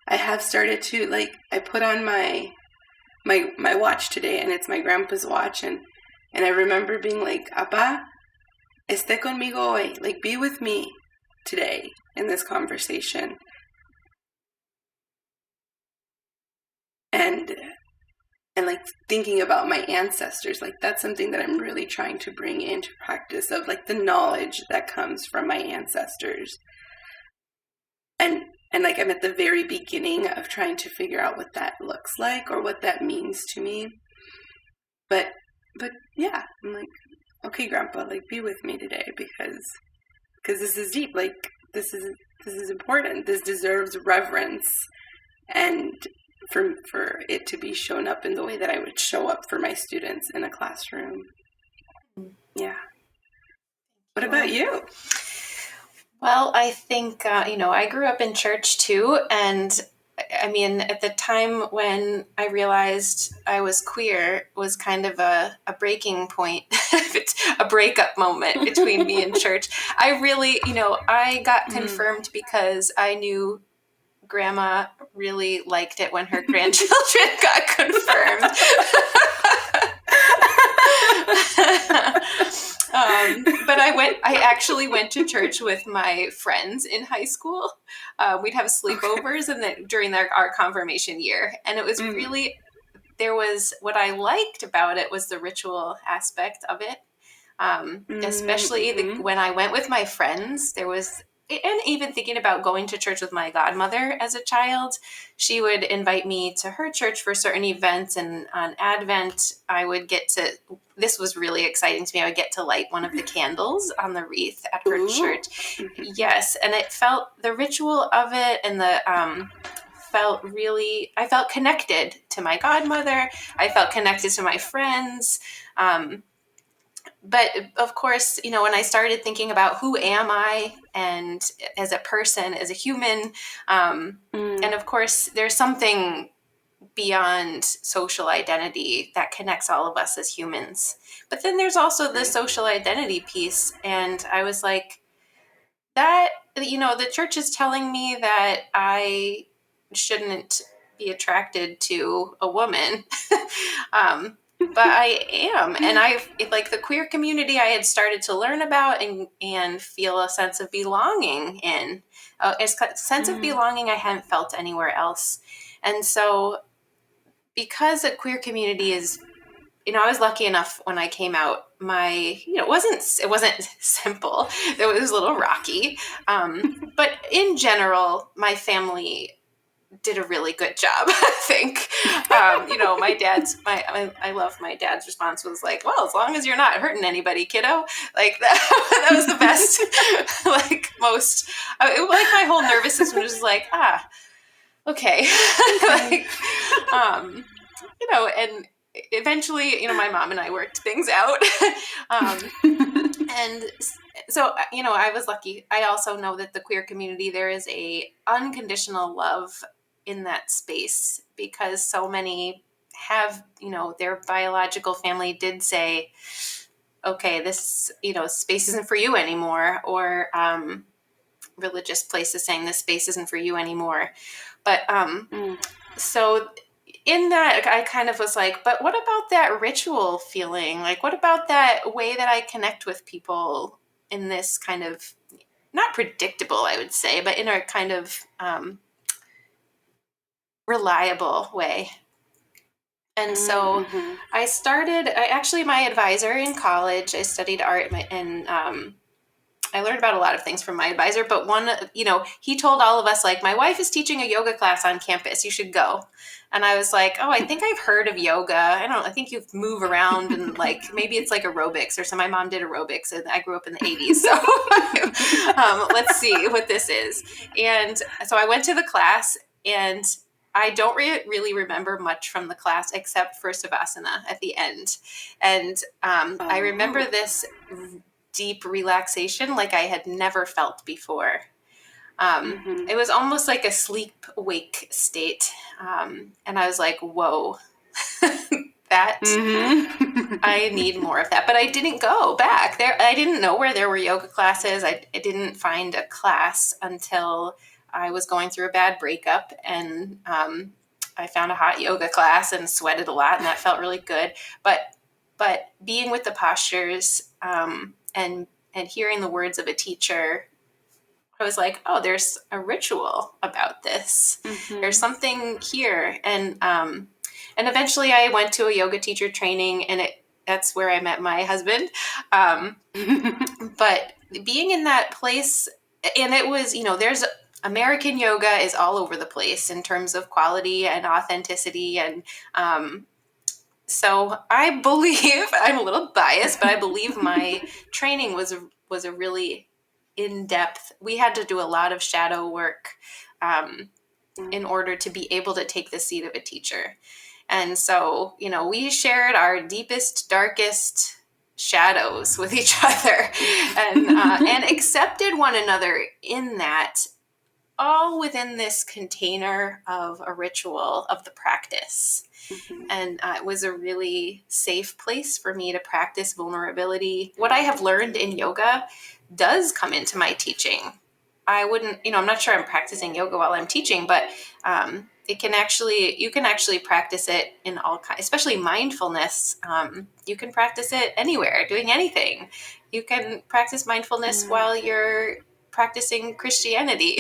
I have started to, like, I put on my watch today, and it's my grandpa's watch, and I remember being like, "Apa, esté conmigo hoy," like, be with me today in this conversation. And like thinking about my ancestors, like that's something that I'm really trying to bring into practice, of like the knowledge that comes from my ancestors. And like I'm at the very beginning of trying to figure out what that looks like or what that means to me. But yeah, I'm like, okay, Grandpa, like be with me today because this is deep. Like this is important. This deserves reverence, and for it to be shown up in the way that I would show up for my students in a classroom. Yeah. What about you? Well, I think, I grew up in church too. And I mean, at the time when I realized I was queer was kind of a breaking point, a breakup moment between me and church. I really, I got confirmed because I knew Grandma really liked it when her grandchildren got confirmed. But I actually went to church with my friends in high school. We'd have sleepovers during our confirmation year. And it was really, what I liked about it was the ritual aspect of it. Especially when I went with my friends, and even thinking about going to church with my godmother as a child, she would invite me to her church for certain events. And on Advent, this was really exciting to me. I would get to light one of the candles on the wreath at her church. Yes. And the ritual of it and I felt connected to my godmother. I felt connected to my friends. But of course, when I started thinking about who am I and as a person, as a human, and of course, there's something beyond social identity that connects all of us as humans. But then there's also the social identity piece. And I was like, the church is telling me that I shouldn't be attracted to a woman. But I am. And like the queer community I had started to learn about and feel a sense of belonging in, a sense of belonging I hadn't felt anywhere else. And so because a queer community is, I was lucky enough when I came out, it wasn't simple. It was a little rocky. But in general, my family did a really good job, I think. I love my dad's response was like, well, as long as you're not hurting anybody, kiddo. Like that was the best, like most, like my whole nervous system was like, okay. Like, and eventually, my mom and I worked things out. And so, I was lucky. I also know that the queer community, there is a unconditional love in that space because so many have, their biological family did say, okay, this, space isn't for you anymore, or religious places saying this space isn't for you anymore. But so in that, I kind of was like, but what about that ritual feeling? Like, what about that way that I connect with people in this kind of, not predictable, I would say, but in a kind of reliable way. And so my advisor in college, I studied art and I learned about a lot of things from my advisor, but one, he told all of us, like, my wife is teaching a yoga class on campus. You should go. And I was like, oh, I think I've heard of yoga. I think you move around and like, maybe it's like aerobics or something. My mom did aerobics and I grew up in the 80s. So let's see what this is. And so I went to the class and I don't really remember much from the class except for Savasana at the end. And I remember this deep relaxation like I had never felt before. It was almost like a sleep-wake state. And I was like, whoa, that I need more of that. But I didn't go back there. I didn't know where there were yoga classes. I didn't find a class until I was going through a bad breakup, and I found a hot yoga class and sweated a lot, and that felt really good. But being with the postures and hearing the words of a teacher, I was like, oh, there's a ritual about this. There's something here. And eventually I went to a yoga teacher training, and that's where I met my husband. But being in that place, and it was, there's American yoga is all over the place in terms of quality and authenticity. And so I believe, I'm a little biased, but I believe my training was a really in-depth. We had to do a lot of shadow work in order to be able to take the seat of a teacher. And so, we shared our deepest, darkest shadows with each other and accepted one another in that, all within this container of a ritual of the practice. And it was a really safe place for me to practice vulnerability. What I have learned in yoga does come into my teaching. I wouldn't, I'm not sure I'm practicing yoga while I'm teaching, but you can actually practice it in all kinds, especially mindfulness. You can practice it anywhere, doing anything. You can practice mindfulness while you're practicing Christianity.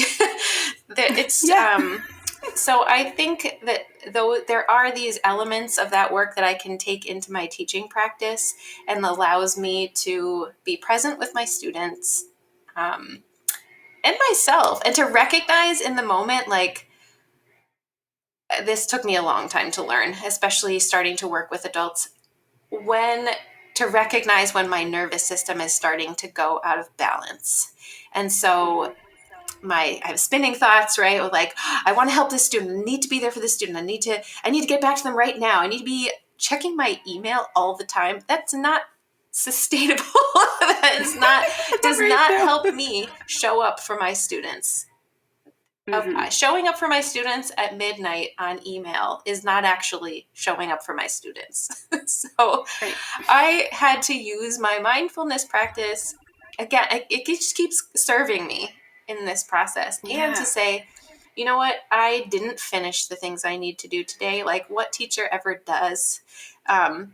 So I think that though there are these elements of that work that I can take into my teaching practice and allows me to be present with my students and myself, and to recognize in the moment, like, this took me a long time to learn, especially starting to work with adults, to recognize when my nervous system is starting to go out of balance. And so I have spinning thoughts, right? Like, I want to help this student. I need to be there for this student. I need to get back to them right now. I need to be checking my email all the time. That's not sustainable. That does not help me show up for my students. Showing up for my students at midnight on email is not actually showing up for my students. So I had to use my mindfulness practice. Again, it just keeps serving me in this process. And to say, you know what, I didn't finish the things I need to do today. Like, what teacher ever does? I'm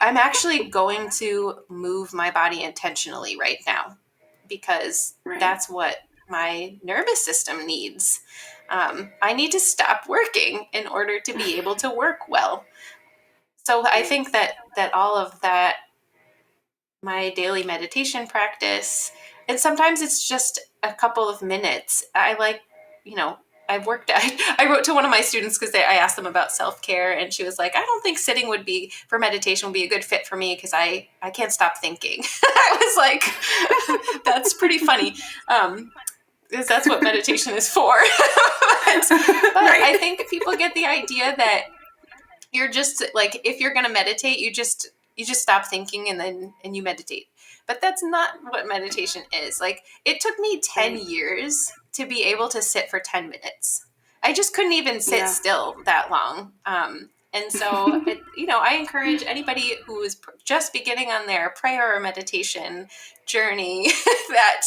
actually going to move my body intentionally right now, because that's what my nervous system needs. I need to stop working in order to be able to work well. So I think that all of that, my daily meditation practice, and sometimes it's just a couple of minutes. I wrote to one of my students because I asked them about self-care, and she was like, I don't think sitting for meditation would be a good fit for me because I can't stop thinking. I was like, that's pretty funny. Because that's what meditation is for. but I think people get the idea that you're just like, if you're going to meditate, you just stop thinking and you meditate. But that's not what meditation is. Like, it took me 10 years to be able to sit for 10 minutes. I just couldn't even sit still that long. And so, I encourage anybody who is just beginning on their prayer or meditation journey that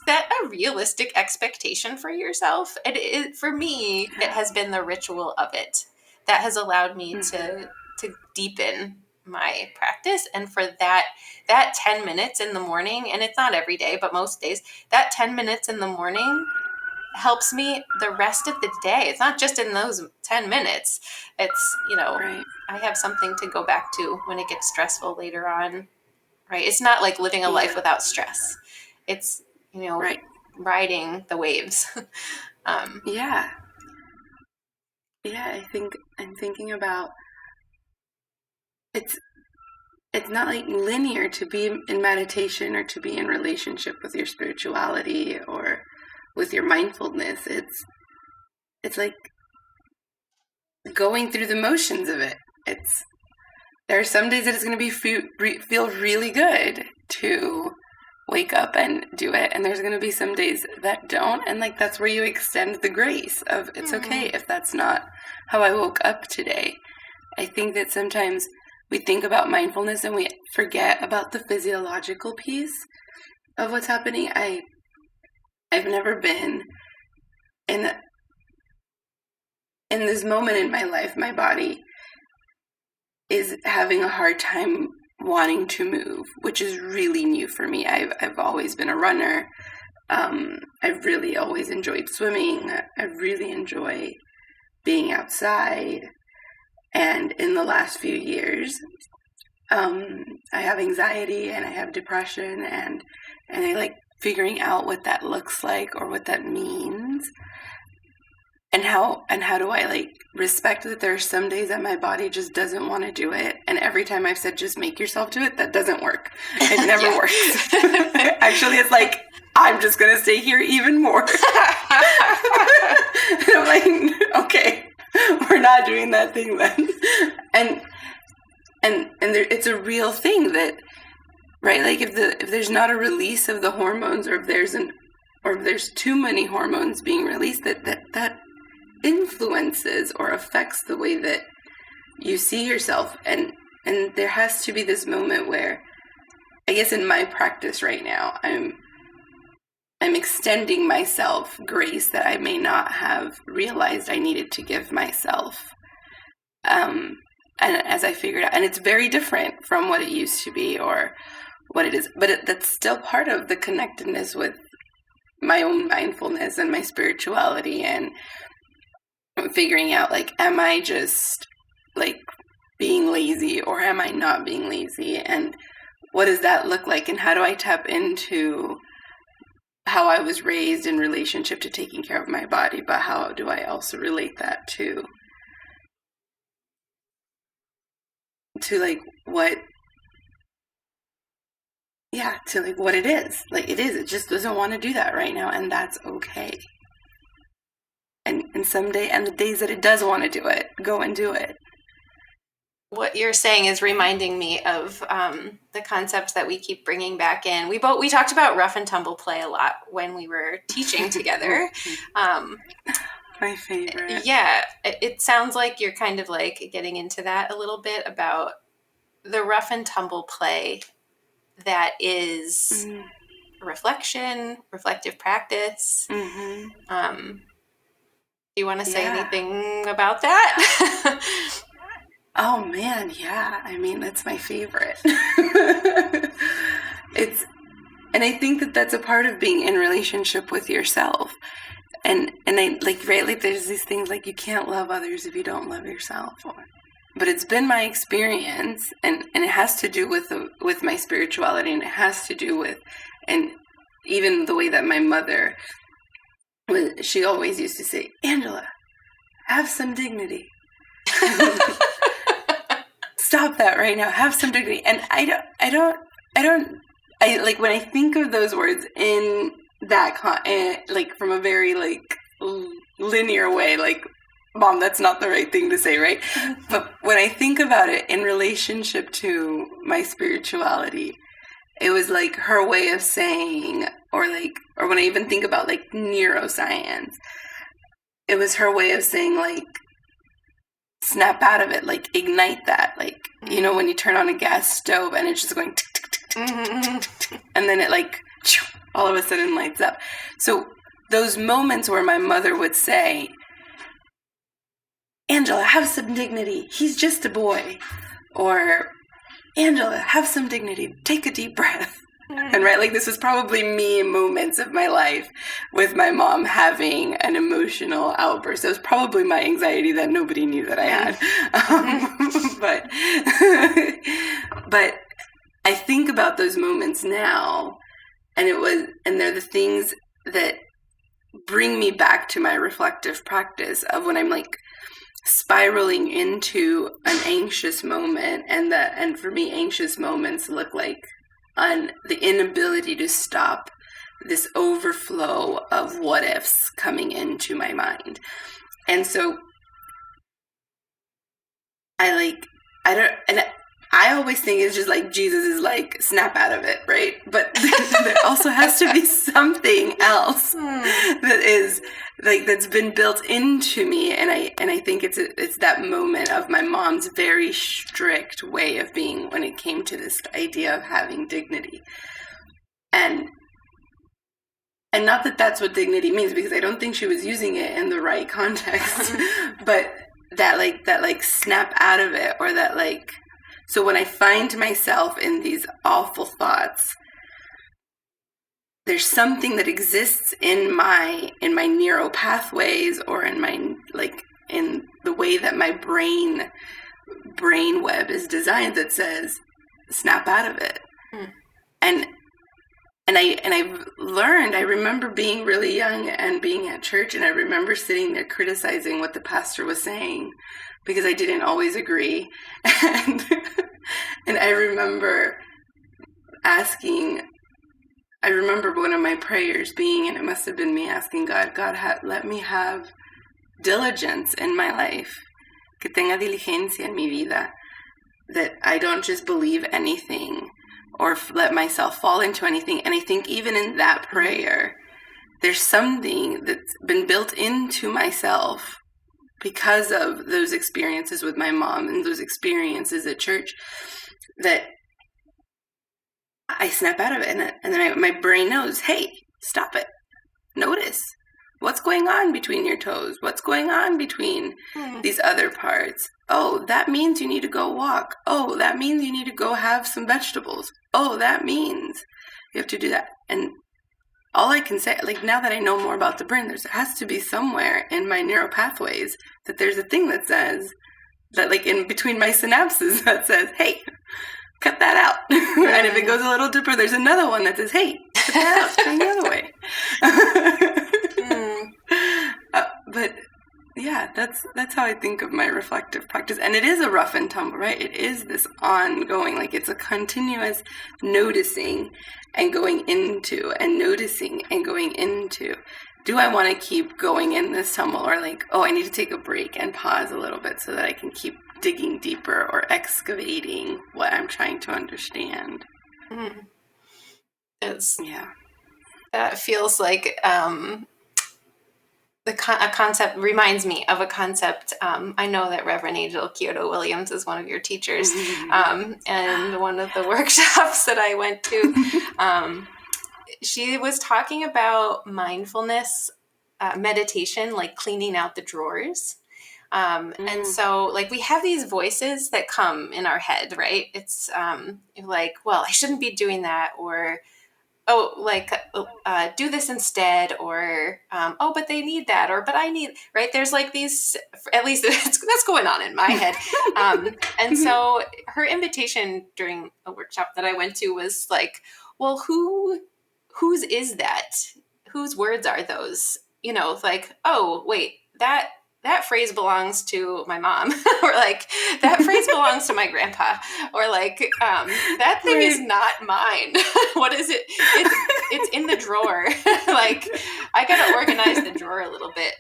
set a realistic expectation for yourself. For me, it has been the ritual of it that has allowed me to deepen my practice. And for that 10 minutes in the morning, and it's not every day, but most days, that 10 minutes in the morning helps me the rest of the day. It's not just in those 10 minutes. It's, I have something to go back to when it gets stressful later on. right? It's not like living a life without stress. It's, Right. riding the waves. Yeah. I think I'm thinking about it's not like linear to be in meditation or to be in relationship with your spirituality or with your mindfulness. It's like going through the motions of it. There are some days that it's going to feel really good to wake up and do it, and there's going to be some days that don't, and like that's where you extend the grace of it's okay if that's not how I woke up today. I think that sometimes we think about mindfulness and we forget about the physiological piece of what's happening. I've never been in this moment in my life. My body is having a hard time wanting to move, which is really new for me. I've always been a runner. I've really always enjoyed swimming. I really enjoy being outside. And in the last few years, I have anxiety and I have depression, and I like figuring out what that looks like or what that means. And how do I like respect that there are some days that my body just doesn't want to do it, and every time I've said just make yourself do it, that doesn't work. It never works. Actually, it's like I'm just gonna stay here even more. And I'm like, okay, we're not doing that thing then. And it's a real thing that, right? Like if there's not a release of the hormones, or if there's too many hormones being released, that influences or affects the way that you see yourself. And there has to be this moment where, I guess in my practice right now, I'm extending myself grace that I may not have realized I needed to give myself. And as I figured out, and it's very different from what it used to be or what it is, but that's still part of the connectedness with my own mindfulness and my spirituality, and figuring out, like, am I just like being lazy or am I not being lazy, and what does that look like, and how do I tap into how I was raised in relationship to taking care of my body, but how do I also relate that to like what it is. Like it just doesn't want to do that right now, and that's okay. And the days that it does want to do it, go and do it. What you're saying is reminding me of the concept that we keep bringing back in. We talked about rough and tumble play a lot when we were teaching together. My favorite. Yeah, it sounds like you're kind of like getting into that a little bit about the rough and tumble play that is reflection, reflective practice. Mm-hmm. Do you want to say anything about that? Oh man, yeah. I mean, that's my favorite. And I think that that's a part of being in relationship with yourself. And I like, right, like there's these things like you can't love others if you don't love yourself. But it's been my experience, and it has to do with my spirituality, and it has to do with, and even the way that my mother, she always used to say, Angela, have some dignity. Stop that right now. Have some dignity. And I like when I think of those words in that like from a very like linear way, like, Mom, that's not the right thing to say, right? But when I think about it in relationship to my spirituality, it was like her way of saying, or when I even think about like neuroscience, it was her way of saying, like, snap out of it, like ignite that, like, you know, when you turn on a gas stove and it's just going tick, tick, tick, tick, tick, tick, tick, tick, and then it like all of a sudden lights up. So those moments where my mother would say, Angela, have some dignity, he's just a boy, or Angela, have some dignity, take a deep breath. And right, like this was probably me in moments of my life with my mom having an emotional outburst. It was probably my anxiety that nobody knew that I had. But I think about those moments now, and they're the things that bring me back to my reflective practice of when I'm like spiraling into an anxious moment, and for me, anxious moments look like the inability to stop this overflow of what ifs coming into my mind. And so I always think it's just like Jesus is like, snap out of it, right? But there also has to be something else that is like, that's been built into me. And I think it's that moment of my mom's very strict way of being when it came to this idea of having dignity. And not that that's what dignity means, because I don't think she was using it in the right context, but that snap out of it, or that like, so when I find myself in these awful thoughts, there's something that exists in my neural pathways, or in my, like, in the way that my brain web is designed, that says, snap out of it. And I've learned, I remember being really young and being at church, and I remember sitting there criticizing what the pastor was saying, because I didn't always agree. And I remember one of my prayers being, and it must have been me asking God, let me have diligence in my life, que tenga diligencia en mi vida, that I don't just believe anything or let myself fall into anything. And I think even in that prayer, there's something that's been built into myself because of those experiences with my mom and those experiences at church, that I snap out of it. And then my brain knows, hey, stop it. Notice what's going on between your toes. What's going on between these other parts? Oh, that means you need to go walk. Oh, that means you need to go have some vegetables. Oh, that means you have to do that. And all I can say, like, now that I know more about the brain, there has to be somewhere in my neural pathways that there's a thing that says, that like in between my synapses, that says, hey, cut that out. And if it goes a little deeper, there's another one that says, hey, cut that out, turn the other way. But yeah, that's how I think of my reflective practice. And it is a rough and tumble, right? It is this ongoing, like, it's a continuous noticing and going into, and noticing and going into. Do I want to keep going in this tumble, or like, oh, I need to take a break and pause a little bit so that I can keep digging deeper or excavating what I'm trying to understand? That feels like a concept reminds me of a concept. I know that Reverend Angel Kyoto Williams is one of your teachers, and one of the workshops that I went to, she was talking about mindfulness meditation, like cleaning out the drawers. And so, like, we have these voices that come in our head, right? It's like, well, I shouldn't be doing that, or oh, like, do this instead, or, oh, but they need that, or, but I need, right? There's like these, at least that's going on in my head. And so her invitation during a workshop that I went to was like, well, whose is that? Whose words are those? You know, like, oh, wait, that phrase belongs to my mom, or like, that phrase belongs to my grandpa, or like, that thing is not mine. What is it? It's in the drawer. Like, I got to organize the drawer a little bit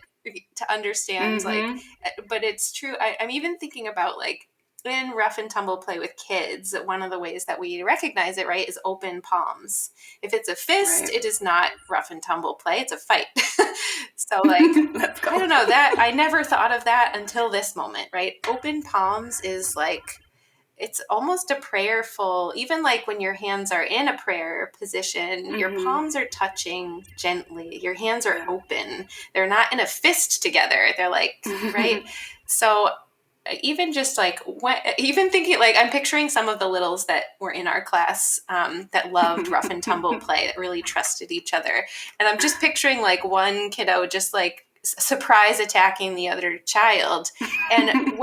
to understand, like, but it's true. I'm even thinking about, like, in rough and tumble play with kids, one of the ways that we recognize it, right, is open palms. If it's a fist, it is not rough and tumble play, it's a fight. So, like, I don't know, that I never thought of that until this moment, right? Open palms is like, it's almost a prayerful, even like when your hands are in a prayer position, your palms are touching gently, your hands are open, they're not in a fist together, they're like, right? So even just like, even thinking, like, I'm picturing some of the littles that were in our class that loved rough and tumble play, that really trusted each other. And I'm just picturing like one kiddo just like surprise attacking the other child. And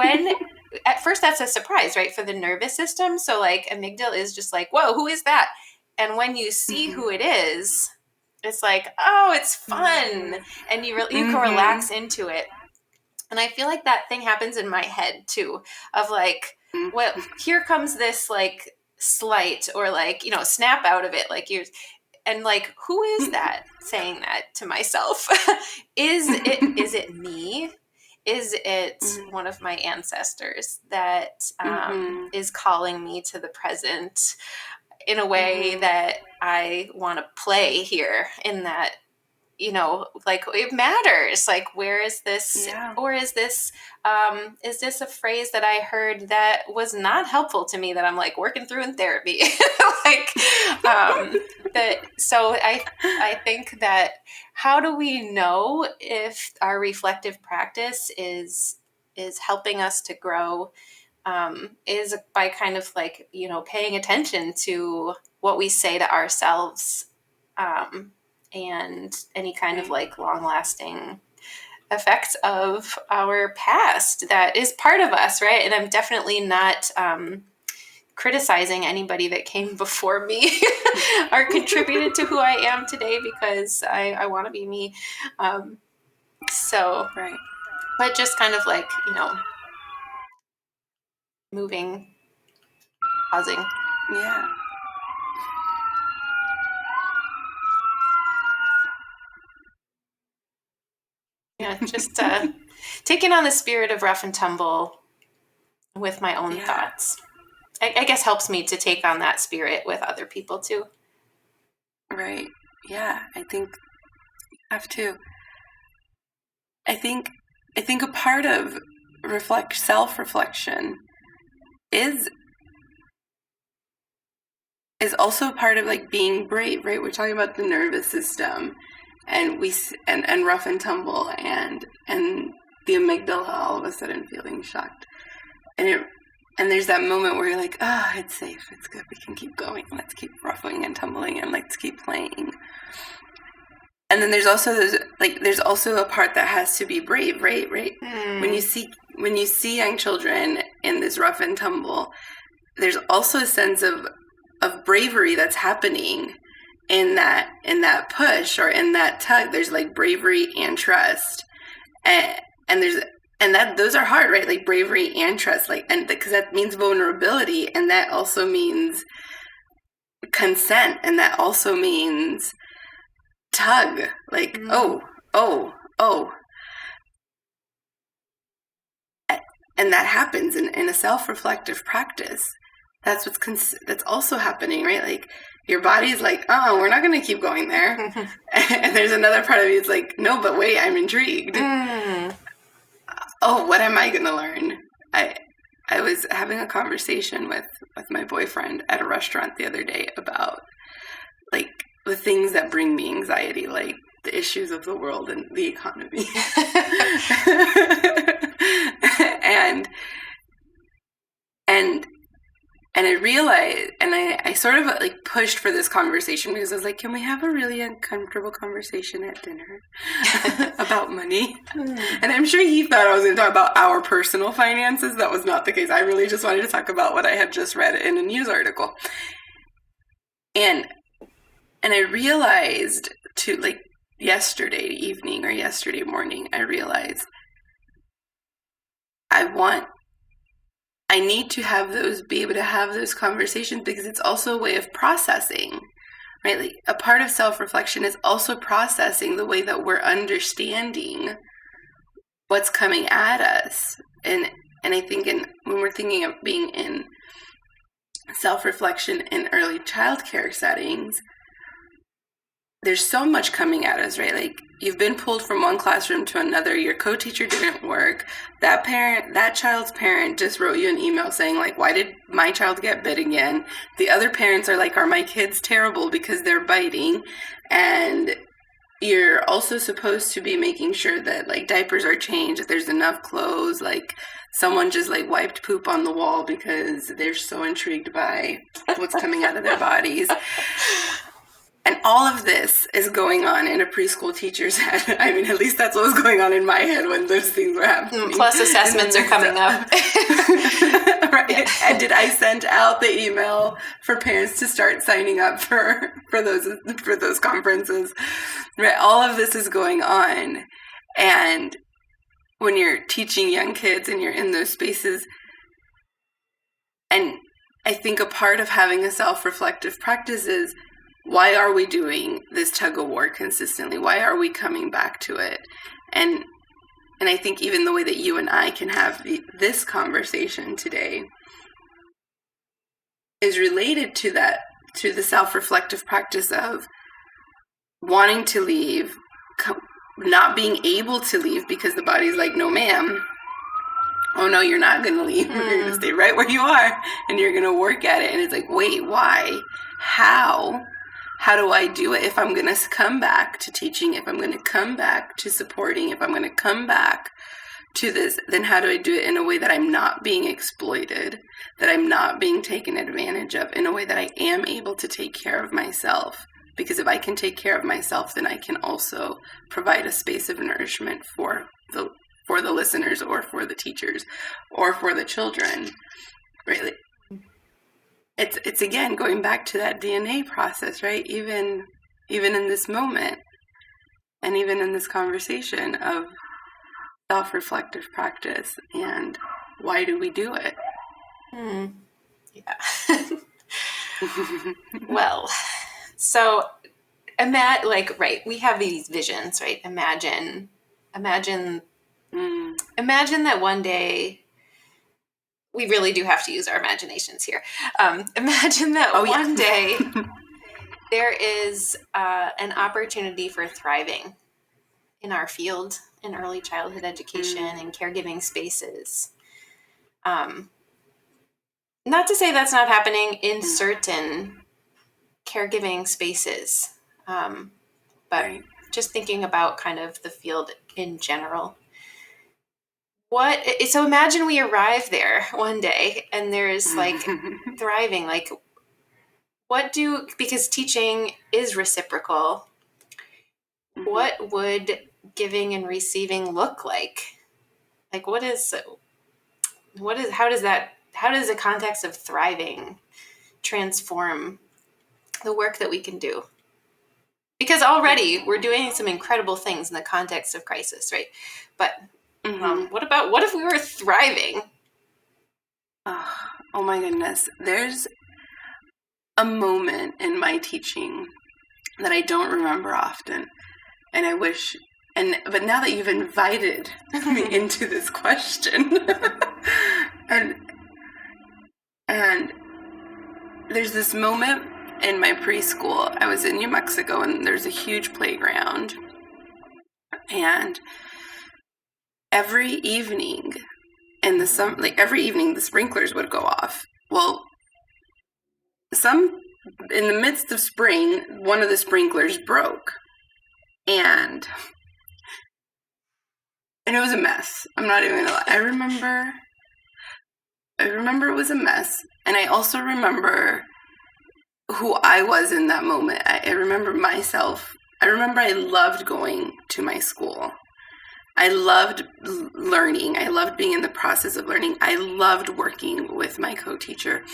at first that's a surprise, right, for the nervous system. So like amygdala is just like, whoa, who is that? And when you see who it is, it's like, oh, it's fun. And you can relax into it. And I feel like that thing happens in my head too, of like, well, here comes this like slight or like, snap out of it. Like and like, who is that saying that to myself? Is it me? Is it one of my ancestors that is calling me to the present in a way that I want to play here in that, like it matters. Like, where is this? Yeah. Or is this a phrase that I heard that was not helpful to me that I'm like working through in therapy? So I think that how do we know if our reflective practice is helping us to grow, is by kind of like, paying attention to what we say to ourselves, and any kind of like long-lasting effects of our past that is part of us, right? And I'm definitely not criticizing anybody that came before me or contributed to who I am today, because I want to be me. Right. But just kind of like, moving, pausing. Yeah. Yeah, just taking on the spirit of rough and tumble with my own thoughts. I guess helps me to take on that spirit with other people too. Right. Yeah, I think you have to. I think a part of self-reflection is also part of like being brave, right? We're talking about the nervous system, and and rough and tumble, and the amygdala all of a sudden feeling shocked, and there's that moment where you're like, it's safe, it's good, we can keep going, let's keep roughing and tumbling, and let's keep playing. And then there's also a part that has to be brave, right? When you see young children in this rough and tumble, there's also a sense of bravery that's happening in that push or in that tug. There's like bravery and trust, and those are hard, right? Like bravery and trust, like, and because that means vulnerability, and that also means consent, and that also means tug, like oh, and that happens in a self-reflective practice. That's that's also happening, right? Like your body's like, oh, we're not going to keep going there. And there's another part of you that's like, no, but wait, I'm intrigued. Oh, what am I going to learn? I was having a conversation with my boyfriend at a restaurant the other day about like the things that bring me anxiety, like the issues of the world and the economy. and I realized, and I sort of like pushed for this conversation because I was like, can we have a really uncomfortable conversation at dinner about money? And I'm sure he thought I was going to talk about our personal finances. That was not the case. I really just wanted to talk about what I had just read in a news article. And I realized yesterday evening or yesterday morning, I realized I need to be able to have those conversations, because it's also a way of processing, right? Like a part of self-reflection is also processing the way that we're understanding what's coming at us. And I think when we're thinking of being in self-reflection in early childcare settings, there's so much coming at us, right? Like you've been pulled from one classroom to another. Your co-teacher didn't work. That child's parent just wrote you an email saying like, why did my child get bit again? The other parents are like, are my kids terrible because they're biting? And you're also supposed to be making sure that like diapers are changed, that there's enough clothes, like someone just like wiped poop on the wall because they're so intrigued by what's coming out of their bodies. And all of this is going on in a preschool teacher's head. I mean, at least that's what was going on in my head when those things were happening. Plus assessments are coming up. Right. And did I send out the email for parents to start signing up for those conferences? Right. All of this is going on. And when you're teaching young kids and you're in those spaces, and I think a part of having a self-reflective practice is, why are we doing this tug of war consistently? Why are we coming back to it? And I think even the way that you and I can have this conversation today is related to that, to the self-reflective practice of wanting to leave, not being able to leave because the body's like, no, ma'am. Oh, no, you're not going to leave. You're going to stay right where you are, and you're going to work at it. And it's like, wait, why? How? How do I do it? If I'm going to come back to teaching, if I'm going to come back to supporting, if I'm going to come back to this, then how do I do it in a way that I'm not being exploited, that I'm not being taken advantage of, in a way that I am able to take care of myself? Because if I can take care of myself, then I can also provide a space of nourishment for the listeners, or for the teachers, or for the children. Really, it's again going back to that DNA process, right? Even in this moment, and even in this conversation of self-reflective practice, and why do we do it? Yeah. Well, so we have these visions, right? Imagine that one day, we really do have to use our imaginations here. Imagine that one day there is an opportunity for thriving in our field, in early childhood education and caregiving spaces. Not to say that's not happening in certain caregiving spaces, but just thinking about kind of the field in general. So imagine we arrive there one day and there's like thriving, like because teaching is reciprocal, what would giving and receiving look like? Like how does the context of thriving transform the work that we can do? Because already we're doing some incredible things in the context of crisis, right? But what if we were thriving? Oh my goodness. There's a moment in my teaching that I don't remember often. And I wish, but now that you've invited me into this question, and there's this moment in my preschool. I was in New Mexico, and there's a huge playground. And every evening in the the sprinklers would go off. Well, in the midst of spring, one of the sprinklers broke, and it was a mess. I'm not even gonna lie. I remember it was a mess, and I also remember who I was in that moment. I remember myself. I remember I loved going to my school. I loved learning. I loved being in the process of learning. I loved working with my co-teacher,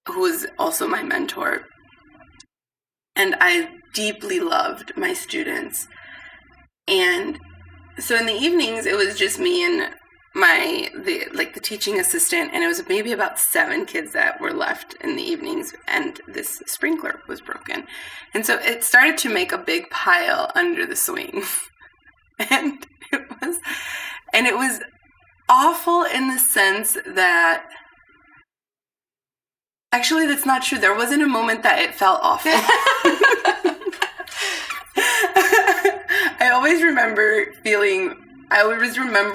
who was also my mentor. And I deeply loved my students. And so in the evenings, it was just me and the teaching assistant, and it was maybe about 7 kids that were left in the evenings, and this sprinkler was broken. And so it started to make a big pile under the swing. And it was awful in the sense that, actually, that's not true. There wasn't a moment that it felt awful. I always remember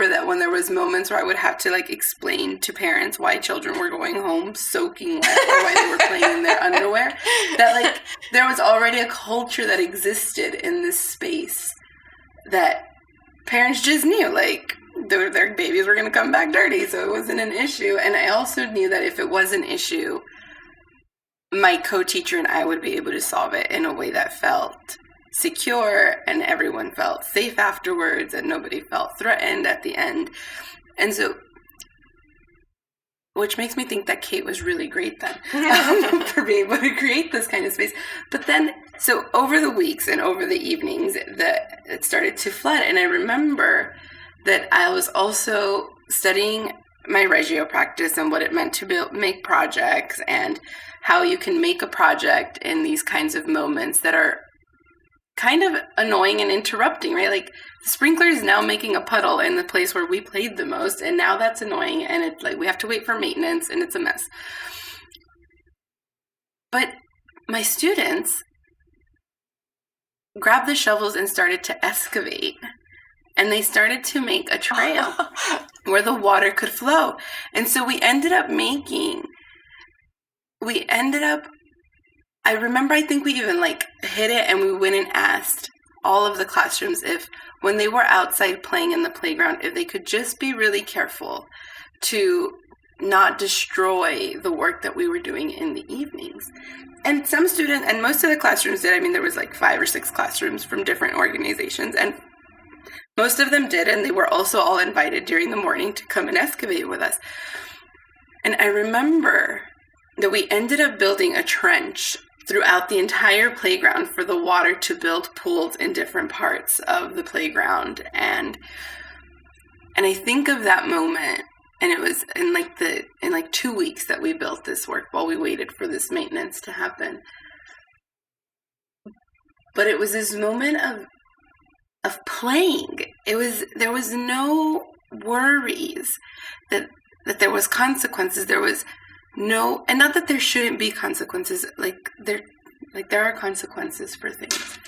that when there was moments where I would have to explain to parents why children were going home soaking wet, or why they were playing in their underwear, that there was already a culture that existed in this space that parents just knew, their babies were going to come back dirty, so it wasn't an issue. And I also knew that if it was an issue, my co-teacher and I would be able to solve it in a way that felt secure and everyone felt safe afterwards and nobody felt threatened at the end. And so, which makes me think that Kate was really great then for being able to create this kind of space. But then, so over the weeks and over the evenings, it started to flood. And I remember that I was also studying my Reggio practice and what it meant to make projects and how you can make a project in these kinds of moments that are kind of annoying and interrupting, right? Like the sprinkler is now making a puddle in the place where we played the most, and now that's annoying, and it's like we have to wait for maintenance, and it's a mess. But my students grabbed the shovels and started to excavate, and they started to make a trail where the water could flow. And so I remember, I think we even like hit it and we went and asked all of the classrooms if when they were outside playing in the playground, if they could just be really careful to not destroy the work that we were doing in the evenings. And some students, and most of the classrooms did, I mean, there was like 5 or 6 classrooms from different organizations, and most of them did, and they were also all invited during the morning to come and excavate with us. And I remember that we ended up building a trench throughout the entire playground for the water to build pools in different parts of the playground. And I think of that moment, and it was in like 2 weeks that we built this work while we waited for this maintenance to happen. But it was this moment of playing. There was no worries that there was consequences. There was no, and not that there shouldn't be consequences, there are consequences for things.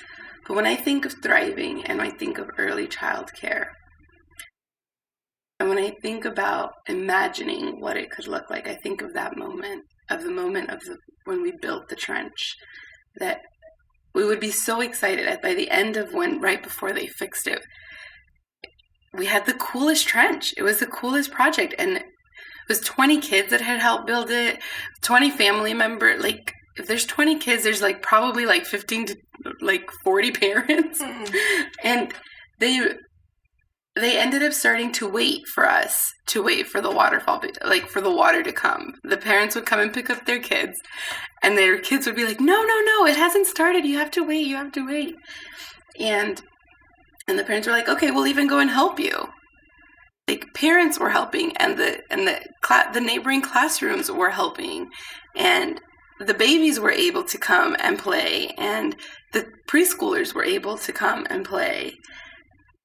But when I think of thriving and I think of early child care, and when I think about imagining what it could look like, I think of that moment, when we built the trench, that we would be so excited at by the end of right before they fixed it, we had the coolest trench. It was the coolest project, and it was 20 kids that had helped build it, 20 family members. Like, if there's 20 kids, there's like probably like 15 to like 40 parents. And they ended up starting to wait for the waterfall, like for the water to come. The parents would come and pick up their kids, and their kids would be like, no, it hasn't started. You have to wait. And the parents were like, okay, we'll even go and help you. Like, parents were helping, and the neighboring classrooms were helping, and the babies were able to come and play, and the preschoolers were able to come and play.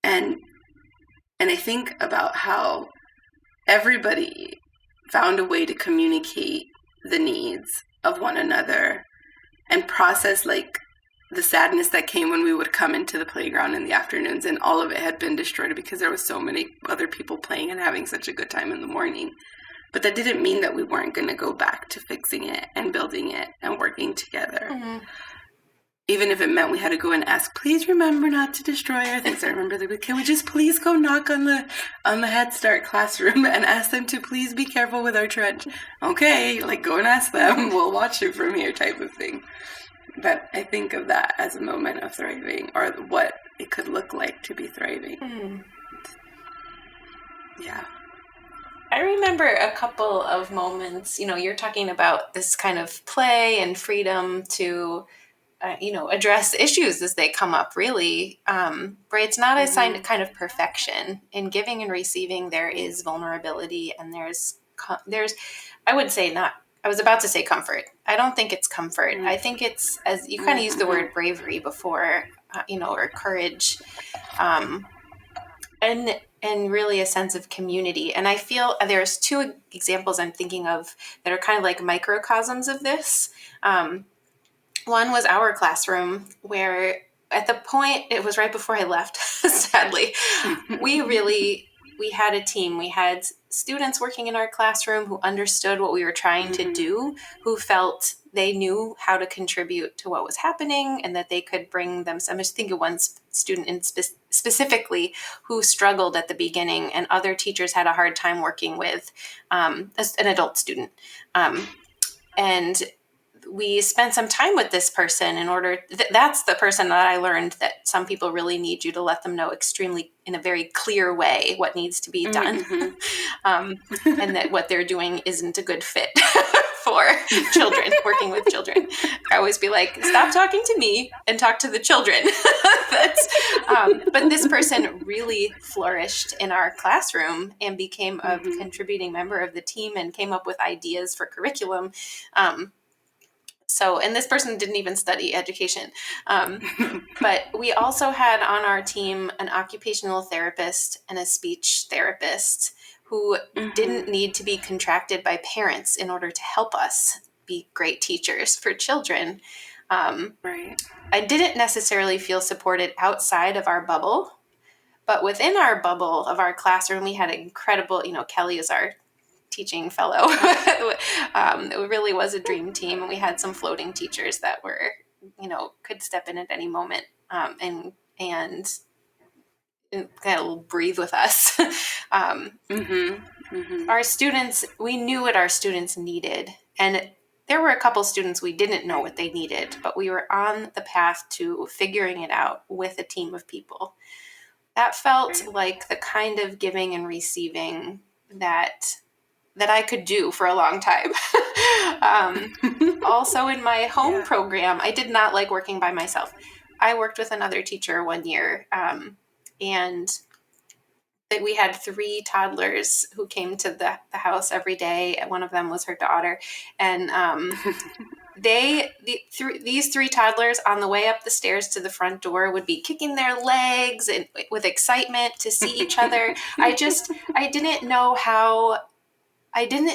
And I think about how everybody found a way to communicate the needs of one another and process like the sadness that came when we would come into the playground in the afternoons and all of it had been destroyed because there was so many other people playing and having such a good time in the morning. But that didn't mean that we weren't going to go back to fixing it and building it and working together. Mm-hmm. Even if it meant we had to go and ask, please remember not to destroy our things. I remember they would, can we just please go knock on the Head Start classroom and ask them to please be careful with our trench? Okay, like go and ask them. We'll watch you from here type of thing. But I think of that as a moment of thriving, or what it could look like to be thriving. Mm. Yeah. I remember a couple of moments, you're talking about this kind of play and freedom to, address issues as they come up, really. Where it's not a sign of kind of perfection. In giving and receiving, there is vulnerability, and there's, I would say not, I was about to say comfort. I don't think it's comfort. I think it's, as you kind of used the word bravery before, or courage, and really a sense of community. And I feel there's 2 examples I'm thinking of that are kind of like microcosms of this. One was our classroom, where at the point, it was right before I left, sadly, we had a team. We had students working in our classroom who understood what we were trying to do, who felt they knew how to contribute to what was happening and that they could bring them. I'm just thinking of one student specifically who struggled at the beginning, and other teachers had a hard time working with an adult student. And we spent some time with this person in order, that's the person that I learned that some people really need you to let them know extremely in a very clear way what needs to be done. And that what they're doing isn't a good fit for children, working with children. I always be like, stop talking to me and talk to the children. But this person really flourished in our classroom and became a contributing member of the team and came up with ideas for curriculum. And this person didn't even study education. But we also had on our team an occupational therapist and a speech therapist who didn't need to be contracted by parents in order to help us be great teachers for children. Right. I didn't necessarily feel supported outside of our bubble, but within our bubble of our classroom, we had incredible, Kelly is our teaching fellow. It really was a dream team. And we had some floating teachers that were, could step in at any moment and kind of breathe with us. Our students, we knew what our students needed. And there were a couple students we didn't know what they needed, but we were on the path to figuring it out with a team of people. That felt like the kind of giving and receiving that I could do for a long time. Also in my home program, I did not like working by myself. I worked with another teacher one year, and we had 3 toddlers who came to the house every day. One of them was her daughter. And these 3 toddlers on the way up the stairs to the front door would be kicking their legs and with excitement to see each other. I didn't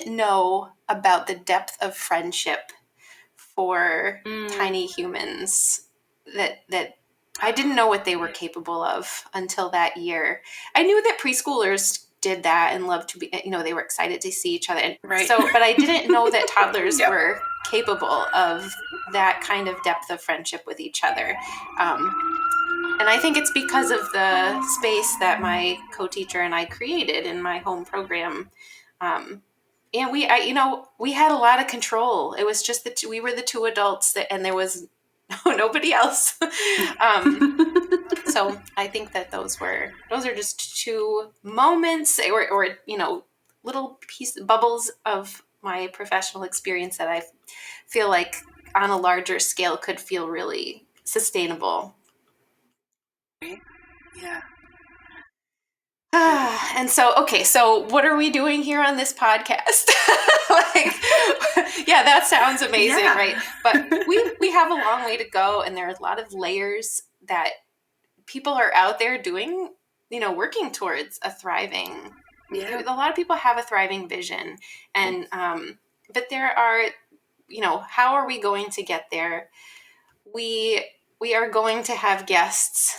know about the depth of friendship for tiny humans that I didn't know what they were capable of until that year. I knew that preschoolers did that and loved to be, they were excited to see each other. Right. But I didn't know that toddlers were capable of that kind of depth of friendship with each other. And I think it's because of the space that my co-teacher and I created in my home program. And we had a lot of control. It was just that we were the 2 adults and there was nobody else. So I think that those are just 2 moments or little bubbles of my professional experience that I feel like on a larger scale could feel really sustainable. Yeah. And so what are we doing here on this podcast? That sounds amazing, right? But we have a long way to go, and there are a lot of layers that people are out there doing, working towards a thriving. A lot of people have a thriving vision, and but there are, how are we going to get there? We are going to have guests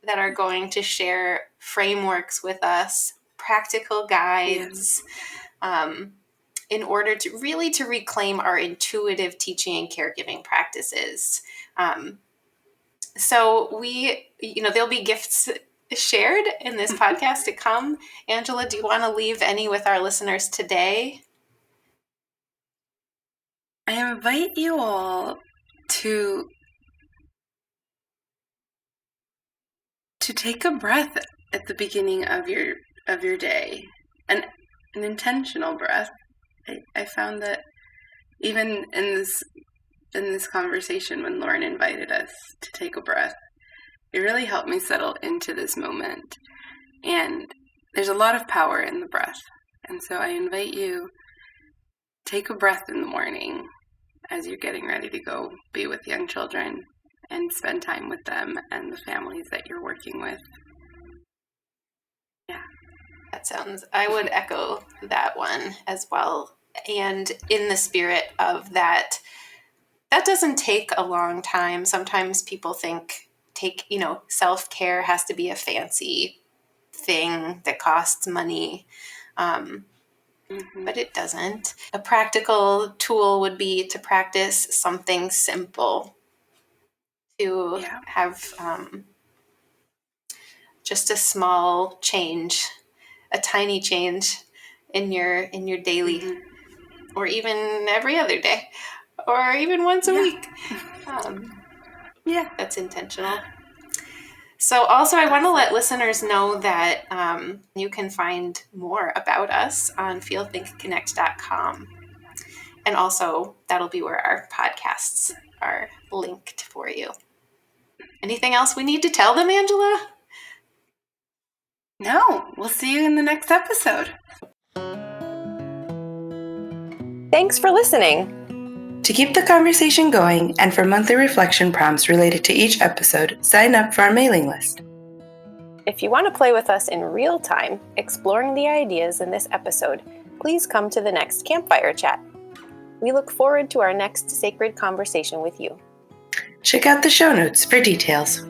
that are going to share frameworks with us, practical guides, in order to reclaim our intuitive teaching and caregiving practices. So there'll be gifts shared in this podcast to come. Angela, do you want to leave any with our listeners today? I invite you all to take a breath at the beginning of your day, an intentional breath. I found that even in this conversation when Lauren invited us to take a breath, it really helped me settle into this moment. And there's a lot of power in the breath. And so I invite you, take a breath in the morning as you're getting ready to go be with young children and spend time with them and the families that you're working with. Yeah. I would echo that one as well. And in the spirit of that doesn't take a long time. Sometimes people think self-care has to be a fancy thing that costs money. But it doesn't. A practical tool would be to practice something simple, to have just a small change, a tiny change in your daily, or even every other day. or even once a Yeah. week. Yeah. That's intentional. So also I want to let listeners know that you can find more about us on feelthinkconnect.com. And also that'll be where our podcasts are linked for you. Anything else we need to tell them, Angela? No, we'll see you in the next episode. Thanks for listening. To keep the conversation going and for monthly reflection prompts related to each episode, sign up for our mailing list. If you want to play with us in real time, exploring the ideas in this episode, please come to the next campfire chat. We look forward to our next sacred conversation with you. Check out the show notes for details.